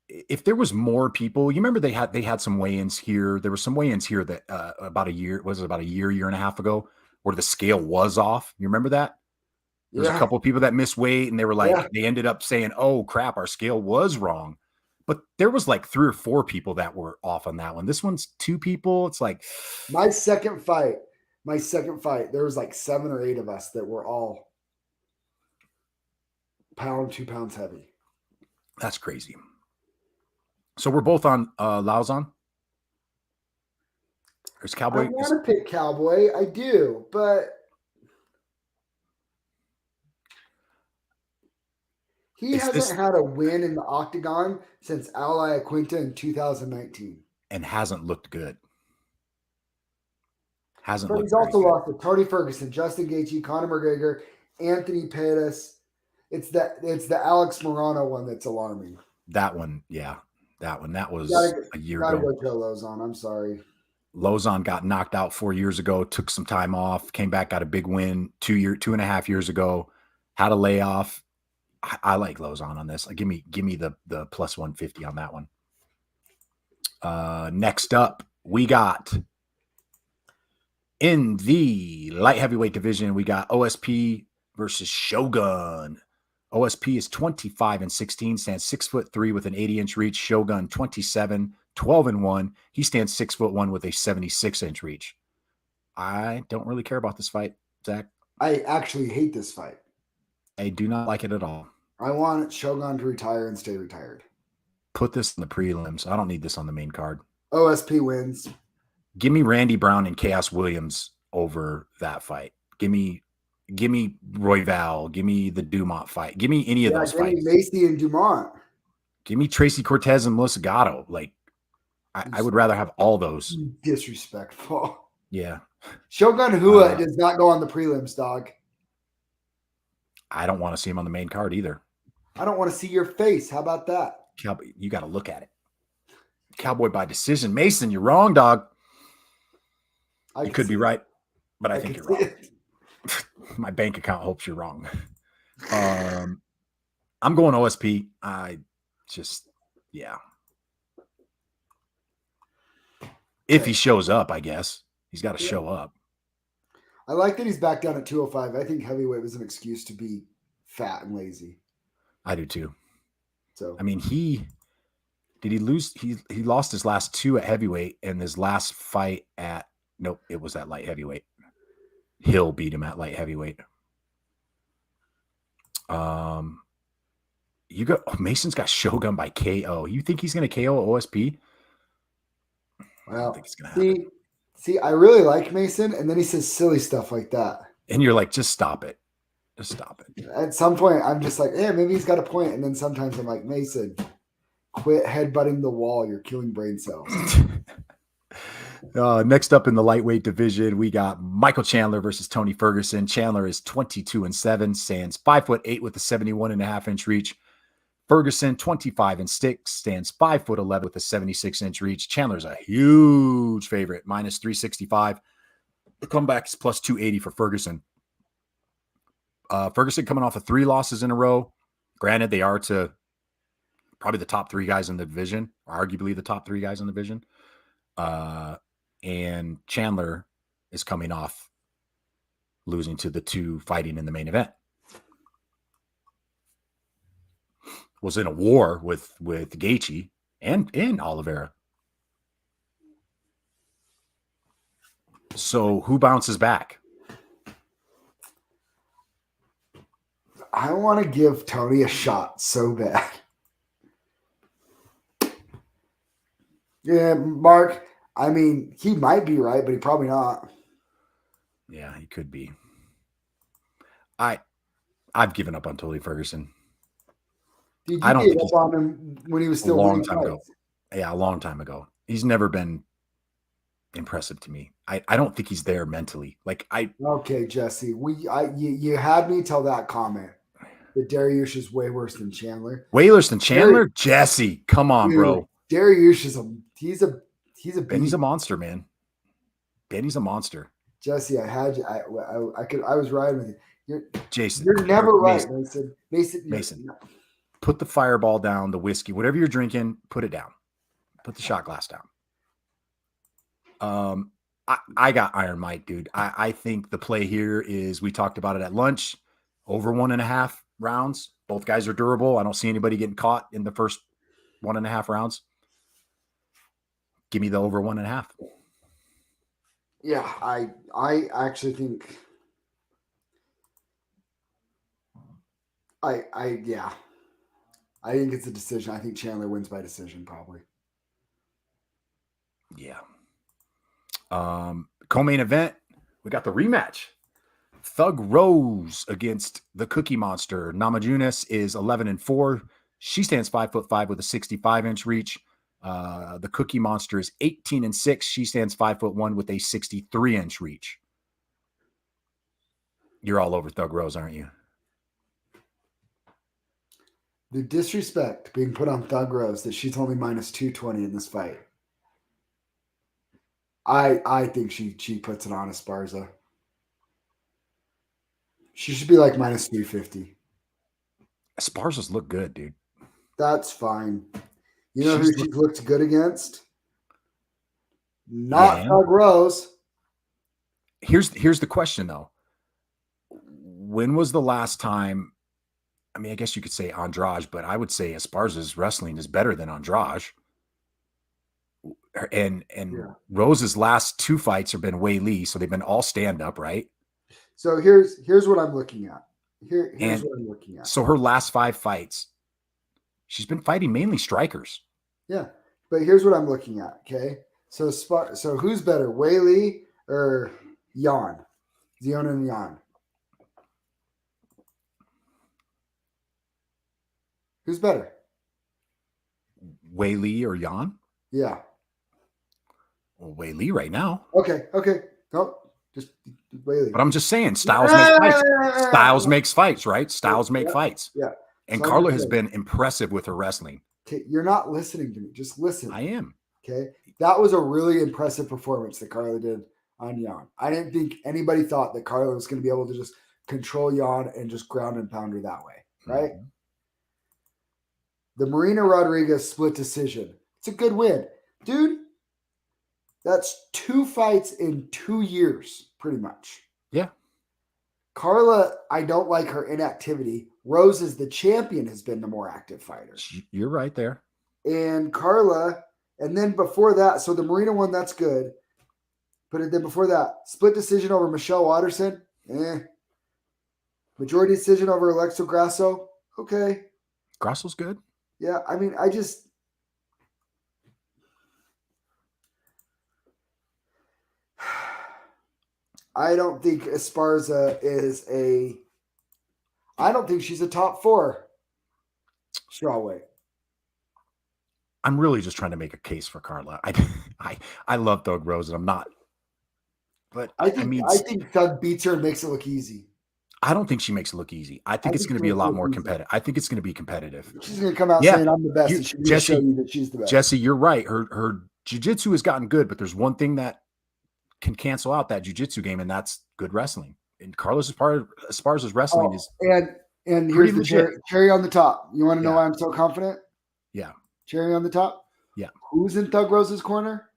if there was more people. You remember they had some weigh-ins here. There were some weigh-ins here that about a year and a half ago, where the scale was off. You remember that? There was a couple of people that missed weight, and they were like, they ended up saying, "Oh crap, our scale was wrong." But there was like 3 or 4 people that were off on that one. This one's 2 people. It's like my second fight, there was like 7 or 8 of us that were all 2 pounds heavy. That's crazy. So we're both on Lauzon. There's Cowboy. I want to pick Cowboy. I do, but he hasn't had a win in the octagon since Ally Aquinta in 2019. And hasn't looked good. But he's also lost to Tony Ferguson, Justin Gaethje, Conor McGregor, Anthony Pettis. It's the Alex Morano one that's alarming. That one, yeah. That one. That was a year ago. Gotta go Joe Lozon. I'm sorry. Lozon got knocked out 4 years ago, took some time off, came back, got a big win 2.5 years ago, had a layoff. I like Lozon on this. Give me the plus 150 on that one. Next up, we got in the light heavyweight division, we got OSP versus Shogun. OSP is 25-16, stands 6'3" with an 80-inch reach. Shogun 27-12-1. He stands 6'1" with a 76-inch reach. I don't really care about this fight, Zach. I actually hate this fight. I do not like it at all. I want Shogun to retire and stay retired. Put this in the prelims. I don't need this on the main card. OSP wins. Give me Randy Brown and Chaos Williams over that fight. Give me Give me Royval. Give me the Dumont fight. Give me any of those give me fights. Macy and Dumont. Give me Tracy Cortez and Melissa Gatto. Like, I would rather have all those. Disrespectful. Yeah. Shogun Hua does not go on the prelims, dog. I don't want to see him on the main card either. I don't want to see your face. How about that? Cowboy, you got to look at it. Cowboy by decision. Mason, you're wrong, dog. You could be right, but I think you're wrong. My bank account hopes you're wrong. I'm going OSP. If he shows up, I guess. He's got to show up. I like that he's back down at 205. I think heavyweight was an excuse to be fat and lazy. I do too. So I mean, he lose? He lost his last 2 at heavyweight, and his last fight at it was at light heavyweight. Hill beat him at light heavyweight. Mason's got Shogun by KO. You think he's going to KO OSP? Well, I don't think it's going to happen. See, I really like Mason, and then he says silly stuff like that. And you're like, just stop it. Just stop it. At some point, I'm just like, yeah, maybe he's got a point. And then sometimes I'm like, Mason, quit headbutting the wall. You're killing brain cells. Next up in the lightweight division, we got Michael Chandler versus Tony Ferguson. Chandler is 22-7, stands 5'8" with a 71.5-inch reach. Ferguson, 25-6, stands 5'11" with a 76-inch reach. Chandler's a huge favorite, minus 365. The comeback is plus 280 for Ferguson. Ferguson coming off of 3 losses in a row. Granted, they are to probably the top 3 guys in the division, or arguably the top 3 guys in the division. And Chandler is coming off losing to the 2 fighting in the main event. Was in a war with Gaethje and Oliveira. So who bounces back? I want to give Tony a shot so bad. Yeah, Mark, I mean, he might be right, but he probably not. Yeah, he could be. I've given up on Tony Ferguson. Dude, I don't think up on him when he was still a long time ago. Yeah, a long time ago. He's never been impressive to me. I don't think he's there mentally. Okay, Jesse, you had me tell that comment that Dariush is way worse than Chandler. Way worse than Chandler? Jesse, come on, dude, bro. Dariush is he's a Benny's a monster, man. Benny's a monster. Jesse, I had you. I was riding with you. You're never right, Mason. Put the fireball down, the whiskey, whatever you're drinking, put it down. Put the shot glass down. I got Iron Mike, dude. I think the play here is, we talked about it at lunch, over 1.5 rounds. Both guys are durable. I don't see anybody getting caught in the first 1.5 rounds. Give me the over 1.5. Yeah, I actually think I think it's a decision. I think Chandler wins by decision, probably. Yeah. Co-main event, we got the rematch. Thug Rose against the Cookie Monster. Namajunas is 11-4. She stands 5'5" with a 65-inch reach. The Cookie Monster is 18-6. She stands 5'1" with a 63-inch reach. You're all over Thug Rose, aren't you? The disrespect being put on Thug Rose that she's only minus 220 in this fight. I think she puts it on Esparza. She should be like minus 350. Esparza's look good, dude. That's fine. You know who she looked good against? Not Thug Rose. Here's the question, though. When was the last time? I mean, I guess you could say Andrade, but I would say Esparza's wrestling is better than Andrade. And Rose's last 2 fights have been Wei Lee, so they've been all stand up, right? So here's what I'm looking at. Here's what I'm looking at. So her last 5 fights, she's been fighting mainly strikers. Yeah, but here's what I'm looking at. Okay, so who's better, Wei Lee or Jan? Zion and Jan. Who's better? Wei Li or Yan? Yeah. Well, Wei Li right now. Okay. No, just Whaley. But I'm just saying, styles make fights. Styles makes fights, right? Styles make fights. Yeah. And So Carla has been impressive with her wrestling. Okay, you're not listening to me. Just listen. I am. Okay. That was a really impressive performance that Carla did on Yan. I didn't think anybody thought that Carla was going to be able to just control Yan and just ground and pound her that way. Right? Mm-hmm. The Marina Rodriguez split decision. It's a good win. Dude, that's 2 fights in 2 years, pretty much. Yeah. Carla, I don't like her inactivity. Rose is the champion, has been the more active fighter. You're right there. And Carla, and then before that, so the Marina one, that's good. But then before that, split decision over Michelle Watterson. Majority decision over Alexa Grasso. Okay. Grasso's good. Yeah, I mean, I don't think Esparza I don't think she's a top 4 strawweight. I'm really just trying to make a case for Carla. I love Thug Rose, and I'm not. But I think Thug beats her and makes it look easy. I don't think she makes it look easy. I think it's going to be a lot more competitive. I think it's going to be competitive. She's going to come out saying I'm the best, and she's going to show you that she's the best. Jesse, you're right. Her jiu-jitsu has gotten good, but there's one thing that can cancel out that jiu-jitsu game, and that's good wrestling. And Carlos, as far as wrestling is, and here's the cherry on the top. You want to know why I'm so confident? Yeah. Cherry on the top? Yeah. Who's in Thug Rose's corner?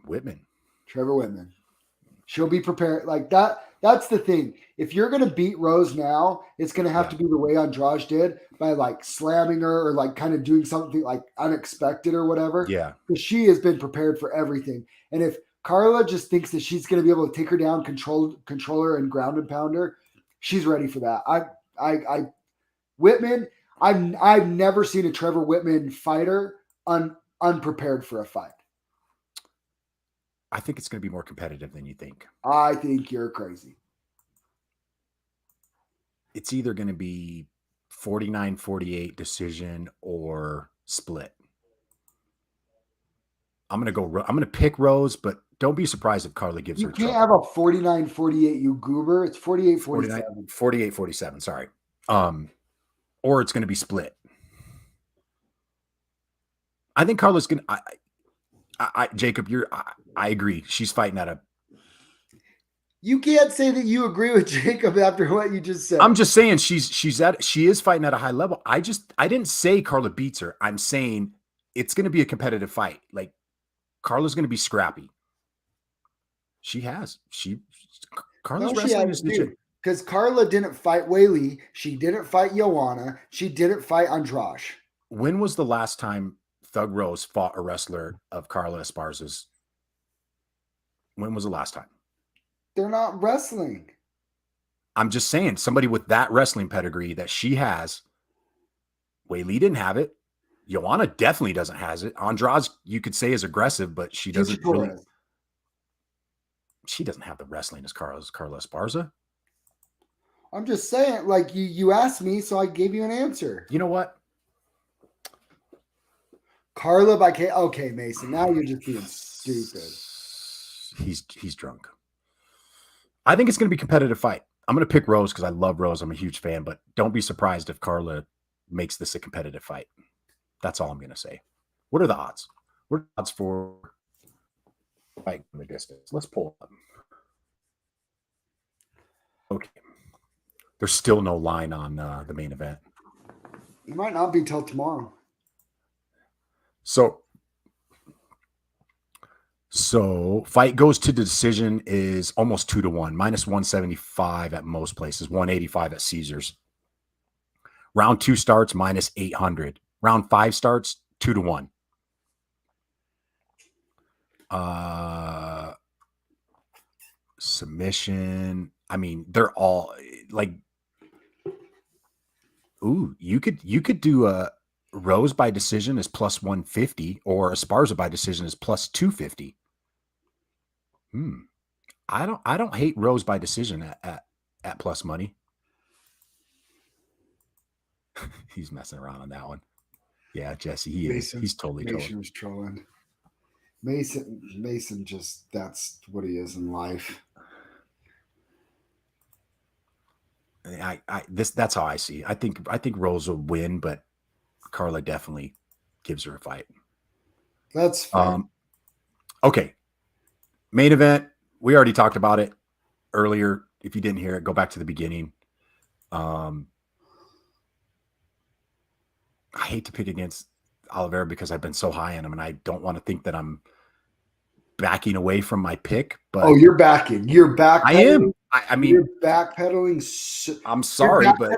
Whitman. Trevor Whitman. She'll be prepared. Like that. That's the thing. If you're going to beat Rose now, it's going to have to be the way Andrade did, by like slamming her or like kind of doing something like unexpected or whatever. Yeah. Because she has been prepared for everything. And if Carla just thinks that she's going to be able to take her down, control her, and ground and pound her, she's ready for that. Whitman, I've never seen a Trevor Whitman fighter unprepared for a fight. I think it's going to be more competitive than you think. I think you're crazy. It's either going to be 49-48 decision or split. I'm going to pick Rose, but don't be surprised if Carla gives her trouble. You can't have a 49-48, you goober. It's 48-47. 48-47, sorry. Or it's going to be split. I think Carla's going to Jacob, I agree. She's fighting at a. You can't say that you agree with Jacob after what you just said. I'm just saying she is fighting at a high level. I didn't say Carla beats her. I'm saying it's going to be a competitive fight. Like Carla's going to be scrappy. Carla's wrestling is legit. Because Carla didn't fight Whaley. She didn't fight Joanna. She didn't fight Andrade. When was the last time Thug Rose fought a wrestler of Carla Esparza's? When was the last time? They're not wrestling. I'm just saying, somebody with that wrestling pedigree that she has. Whaley didn't have it. Joanna definitely doesn't have it. Andrade, you could say, is aggressive, but she doesn't really. She doesn't have the wrestling as Carla Esparza. I'm just saying, like you asked me, so I gave you an answer. You know what? Carla by K. Okay, Mason. Now you're just being stupid. He's drunk. I think it's going to be a competitive fight. I'm going to pick Rose because I love Rose. I'm a huge fan, but don't be surprised if Carla makes this a competitive fight. That's all I'm going to say. What are the odds? What are the odds for fight in the distance? Let's pull them. Okay. There's still no line on the main event. It might not be till tomorrow. So fight goes to the decision is almost 2-1, minus 175 at most places, 185 at Caesars. Round 2 starts minus 800. Round 5 starts 2-1. Submission. I mean, they're all like. Ooh, you could do a Rose by decision is plus 150, or Esparza by decision is plus 250. I don't hate Rose by decision at plus money. He's messing around on that one. Yeah, Jesse, he is. Mason, He's totally Mason was trolling. Mason just, that's what he is in life. That's how I see it. I think Rose will win, but Carla definitely gives her a fight. That's fair. Okay. Main event. We already talked about it earlier. If you didn't hear it, go back to the beginning. I hate to pick against Oliveira because I've been so high on him, and I don't want to think that I'm backing away from my pick. But you're backing. You're backpedaling. I am. I mean, you're backpedaling. I'm sorry, but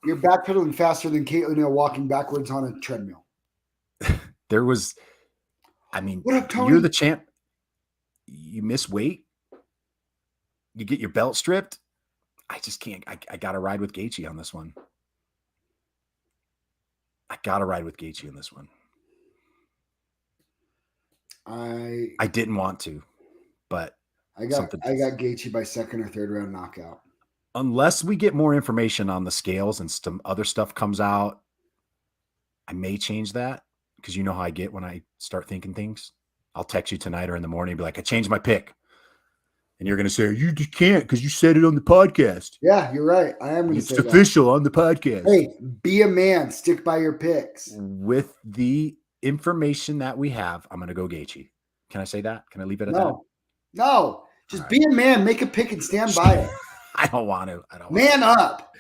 you're backpedaling faster than Caitlin Hill walking backwards on a treadmill. There was, I mean, what up, Tony? You're the champ. You miss weight. You get your belt stripped. I just can't. I got to ride with Gaethje on this one. I didn't want to, but I got Gaethje by second or third round knockout. Unless we get more information on the scales and some other stuff comes out, I may change that because you know how I get when I start thinking things. I'll text you tonight or in the morning and be like, I changed my pick. And you're going to say, you just can't because you said it on the podcast. Yeah, you're right. I am going to say it's official on the podcast. Hey, be a man. Stick by your picks. With the information that we have, I'm going to go Gaethje. Can I say that? Can I leave it at that? No. Just be a man. Make a pick and stand by it. I don't want to. Man up.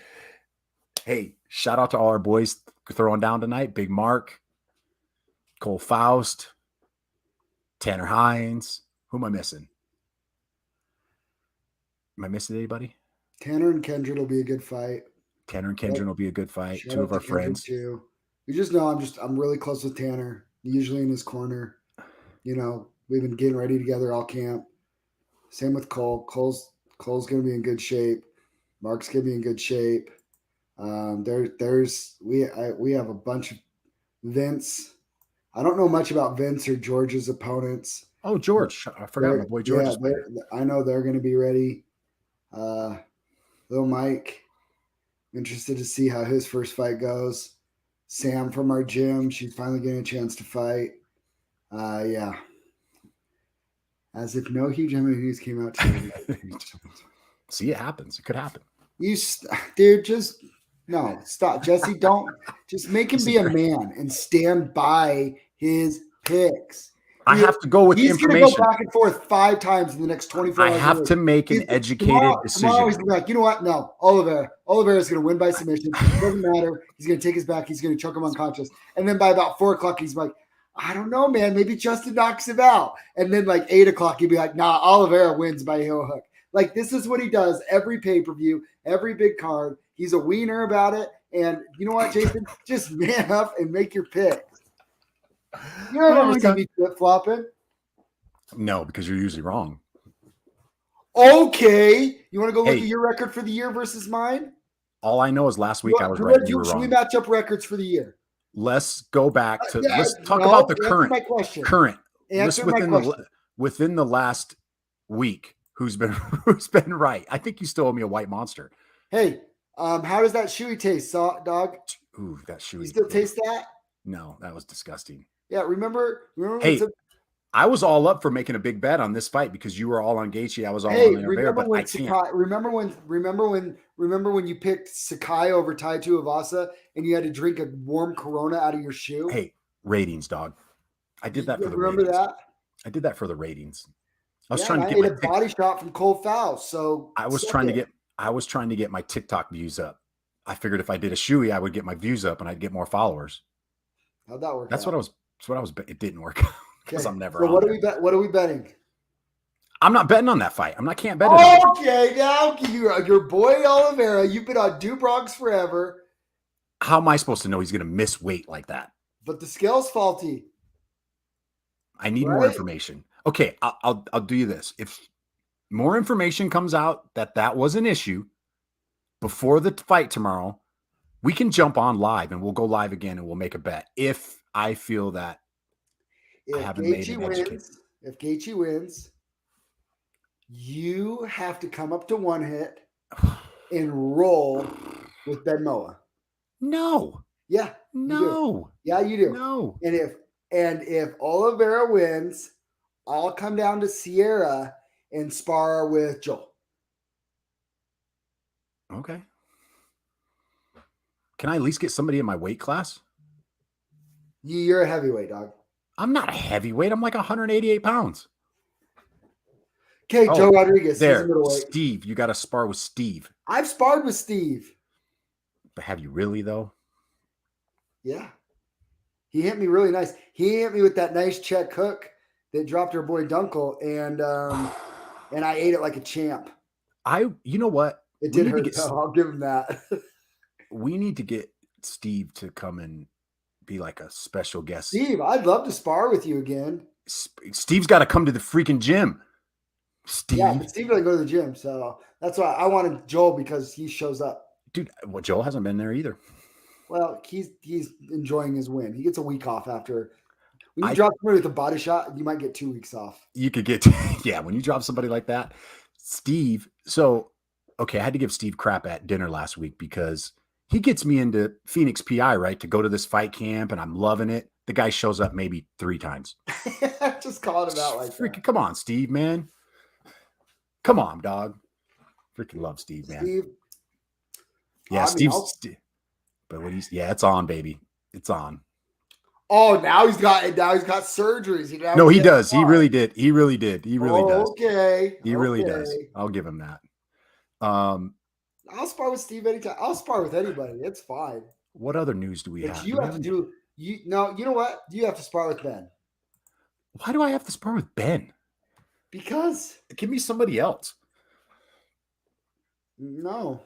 Hey, shout out to all our boys throwing down tonight. Big Mark, Cole Faust, Tanner Hines. Who am I missing? Am I missing anybody? Tanner and Kendrick will be a good fight. Will be a good fight. Shout Two of our friends. Too. You just know I'm really close with Tanner. Usually in his corner. You know, we've been getting ready together all camp. Same with Cole. Cole's going to be in good shape. Mark's going to be in good shape. We have a bunch of Vince. I don't know much about Vince or George's opponents. Oh, George. I forgot my boy George. Yeah, I know they're going to be ready. Little Mike, interested to see how his first fight goes. Sam from our gym, she's finally getting a chance to fight. Yeah. As if no huge news came out today. See, it happens. It could happen. Dude, just no, stop. Jesse, don't. Just make him be a man and stand by his picks. I have to go with the information. He's going to go back and forth 5 times in the next 24 hours. I have to make an educated decision. Tomorrow he's like, you know what? No, Oliveira is going to win by submission. It doesn't matter. He's going to take his back. He's going to choke him unconscious. And then by about 4 o'clock, he's like, I don't know, man. Maybe Justin knocks him out. And then like 8 o'clock, he'd be like, nah, Oliveira wins by heel hook. Like this is what he does every pay-per-view, every big card. He's a wiener about it. And you know what, Jason? Just man up and make your pick. You don't ever see me flip-flopping. No, because you're usually wrong. Okay. You want to go look at your record for the year versus mine? All I know is last week I was right. You were wrong. Should we match up records for the year? Let's go back to let's talk about the current. My question. Current. Answer within the last week, who's been right? I think you still owe me a white monster. Hey, how does that shoey taste, dog? Ooh, that shoey. You still taste that? No, that was disgusting. Yeah, remember hey, I was all up for making a big bet on this fight because you were all on Gaethje. I was all on Oliveira, but I can't. Remember when you picked Sakai over Tai Tuivasa and you had to drink a warm Corona out of your shoe? Hey, ratings, dog. I did that for the ratings. Remember that? I did that for the ratings. I was trying to get a body shot from Cole Faust. So I was trying to get my TikTok views up. I figured if I did a shoey, I would get my views up and I'd get more followers. How'd that work? That's what I was. It didn't work out because I'm never. So what are we betting? I'm not betting on that fight. I can't bet. Okay, now your boy Oliveira. You've been on Do Bronx forever. How am I supposed to know he's going to miss weight like that? But the scale's faulty. I need more information. Okay, I'll do you this. If more information comes out that was an issue before the fight tomorrow, we can jump on live and we'll go live again and we'll make a bet. If I feel that I haven't made an education. If Gaethje wins, you have to come up to one hit and roll with Ben Moa. No, Yeah, you do. no, Yeah, you do. no. And if Oliveira wins, I'll come down to Sierra and spar with Joel. Okay. Can I at least get somebody in my weight class? You're a heavyweight, dog. I'm not a heavyweight. I'm like 188 pounds. Okay, Oh, Joe Rodriguez. He's a there. middleweight. Steve, you got to spar with Steve. I've sparred with Steve. But have you really, though? Yeah. He hit me really nice. He hit me with that nice check hook that dropped our boy Dunkel, and I ate it like a champ. You know what? It did hurt, though. I'll give him that. We need to get Steve to come and be like a special guest. Steve, I'd love to spar with you again. Steve's got to come to the freaking gym. Steve. Yeah, but Steve doesn't go to the gym, so that's why I wanted Joel because he shows up. Dude, well, Joel hasn't been there either. Well, he's enjoying his win. He gets a week off after. When you drop somebody with a body shot, you might get 2 weeks off. You could get, yeah, when you drop somebody like that. Steve, so, okay, I had to give Steve crap at dinner last week because he gets me into Phoenix PI, right, to go to this fight camp, and I'm loving it. The guy shows up maybe 3 times. Just calling him out like freaking, that. Come on, Steve, man. Come on, dog. Freaking love Steve, man. Steve. Yeah, Steve's. But it's on, baby. It's on. Oh, now he's got surgeries. No, he does. He really did. He really did. He really does. Okay. He really does. I'll give him that. I'll spar with Steve anytime. I'll spar with anybody. It's fine. What other news do we have? You have to do. You know what? You have to spar with Ben. Why do I have to spar with Ben? Because give me somebody else. No.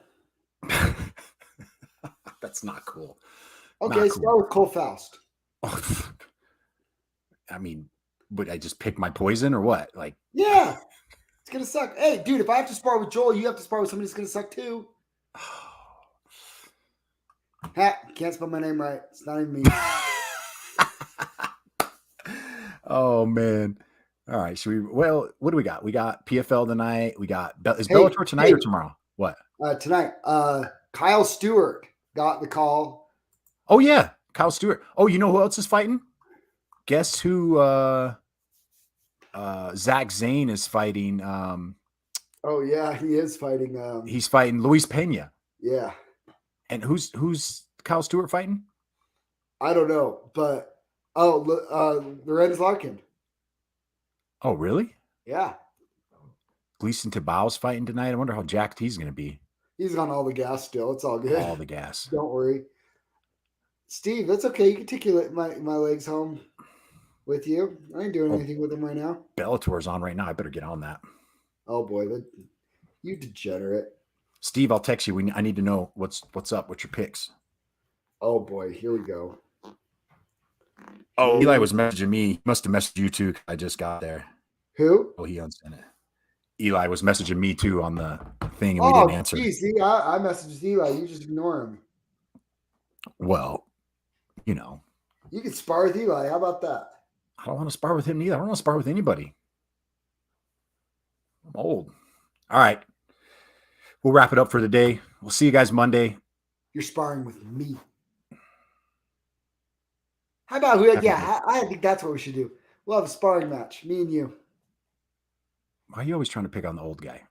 That's not cool. Okay, spar with Cole Faust. I mean, would I just pick my poison or what? Like, yeah, it's gonna suck. Hey, dude, if I have to spar with Joel, you have to spar with somebody that's gonna suck too. Can't spell my name right. It's not even me. Oh man. All right. Should we? Well, what do we got? We got PFL tonight. We got is Bellator tonight or tomorrow? What? Tonight. Kyle Stewart got the call. Oh yeah, Kyle Stewart. Oh, you know who else is fighting? Guess who? Zack Zane is fighting. Oh yeah, he is fighting. He's fighting Luis Pena. Yeah. And who's Kyle Stewart fighting? I don't know, but Lorenz Larkin. Oh really? Yeah. Gleason Tabao's fighting tonight. I wonder how jacked he's going to be. He's on all the gas still. It's all good. All the gas. Don't worry. Steve, that's okay. You can take my legs home with you. I ain't doing anything with them right now. Bellator's on right now. I better get on that. Oh boy, you degenerate. Steve, I'll text you. I need to know what's up. What's your picks? Oh boy, here we go. Oh, Eli was messaging me. He must have messaged you too. I just got there. Who? Oh, he unsent it. Eli was messaging me too on the thing, and we didn't answer. Geez, see, I messaged Eli. You just ignore him. Well, you know. You can spar with Eli. How about that? I don't want to spar with him either. I don't want to spar with anybody. I'm old. All right. We'll wrap it up for the day. We'll see you guys Monday. You're sparring with me. How about I think that's what we should do. We'll have a sparring match, me and you. Why are you always trying to pick on the old guy?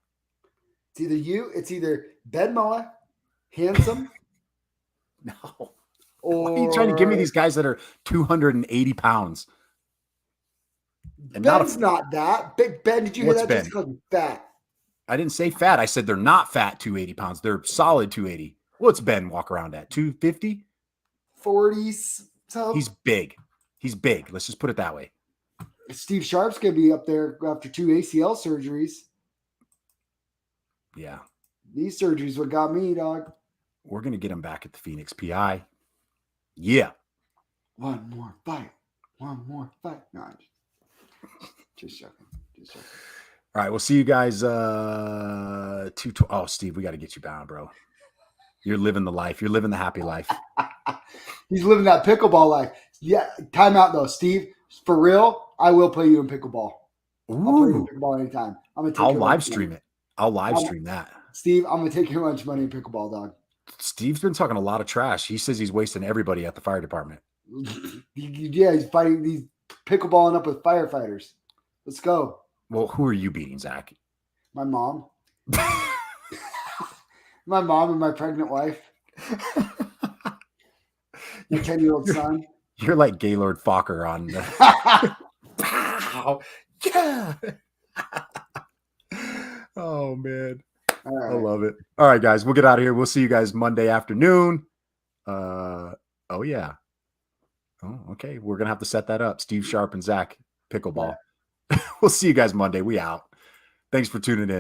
It's either Ben Moa, handsome. No. Why are you trying to give me these guys that are 280 pounds? And Ben's not that. Big Ben, did you hear that? Just called him fat. I didn't say fat. I said they're not fat 280 pounds. They're solid 280. What's Ben walk around at? 250? 40s. He's big. He's big. Let's just put it that way. Steve Sharp's going to be up there after 2 ACL surgeries. Yeah. These surgeries what got me, dog. We're going to get him back at the Phoenix PI. Yeah. One more fight. No, just joking. All right. We'll see you guys. Steve, we got to get you bound, bro. You're living the life. You're living the happy life. He's living that pickleball life. Yeah. Time out though, Steve. For real, I will play you in pickleball. Ooh. I'll play you in pickleball anytime. I'll live stream it. I'll live stream that. Steve, I'm gonna take your lunch money in pickleball, dog. Steve's been talking a lot of trash. He says he's wasting everybody at the fire department. Yeah, he's fighting. He's pickleballing up with firefighters. Let's go. Well, who are you beating, Zach? My mom. My mom and my pregnant wife. My 10-year-old son. You're like Gaylord Fokker on the Pow! Yeah. Oh man. Right. I love it. All right, guys. We'll get out of here. We'll see you guys Monday afternoon. Oh yeah. Oh, okay. We're gonna have to set that up. Steve Sharp and Zach pickleball. Yeah. We'll see you guys Monday. We out. Thanks for tuning in.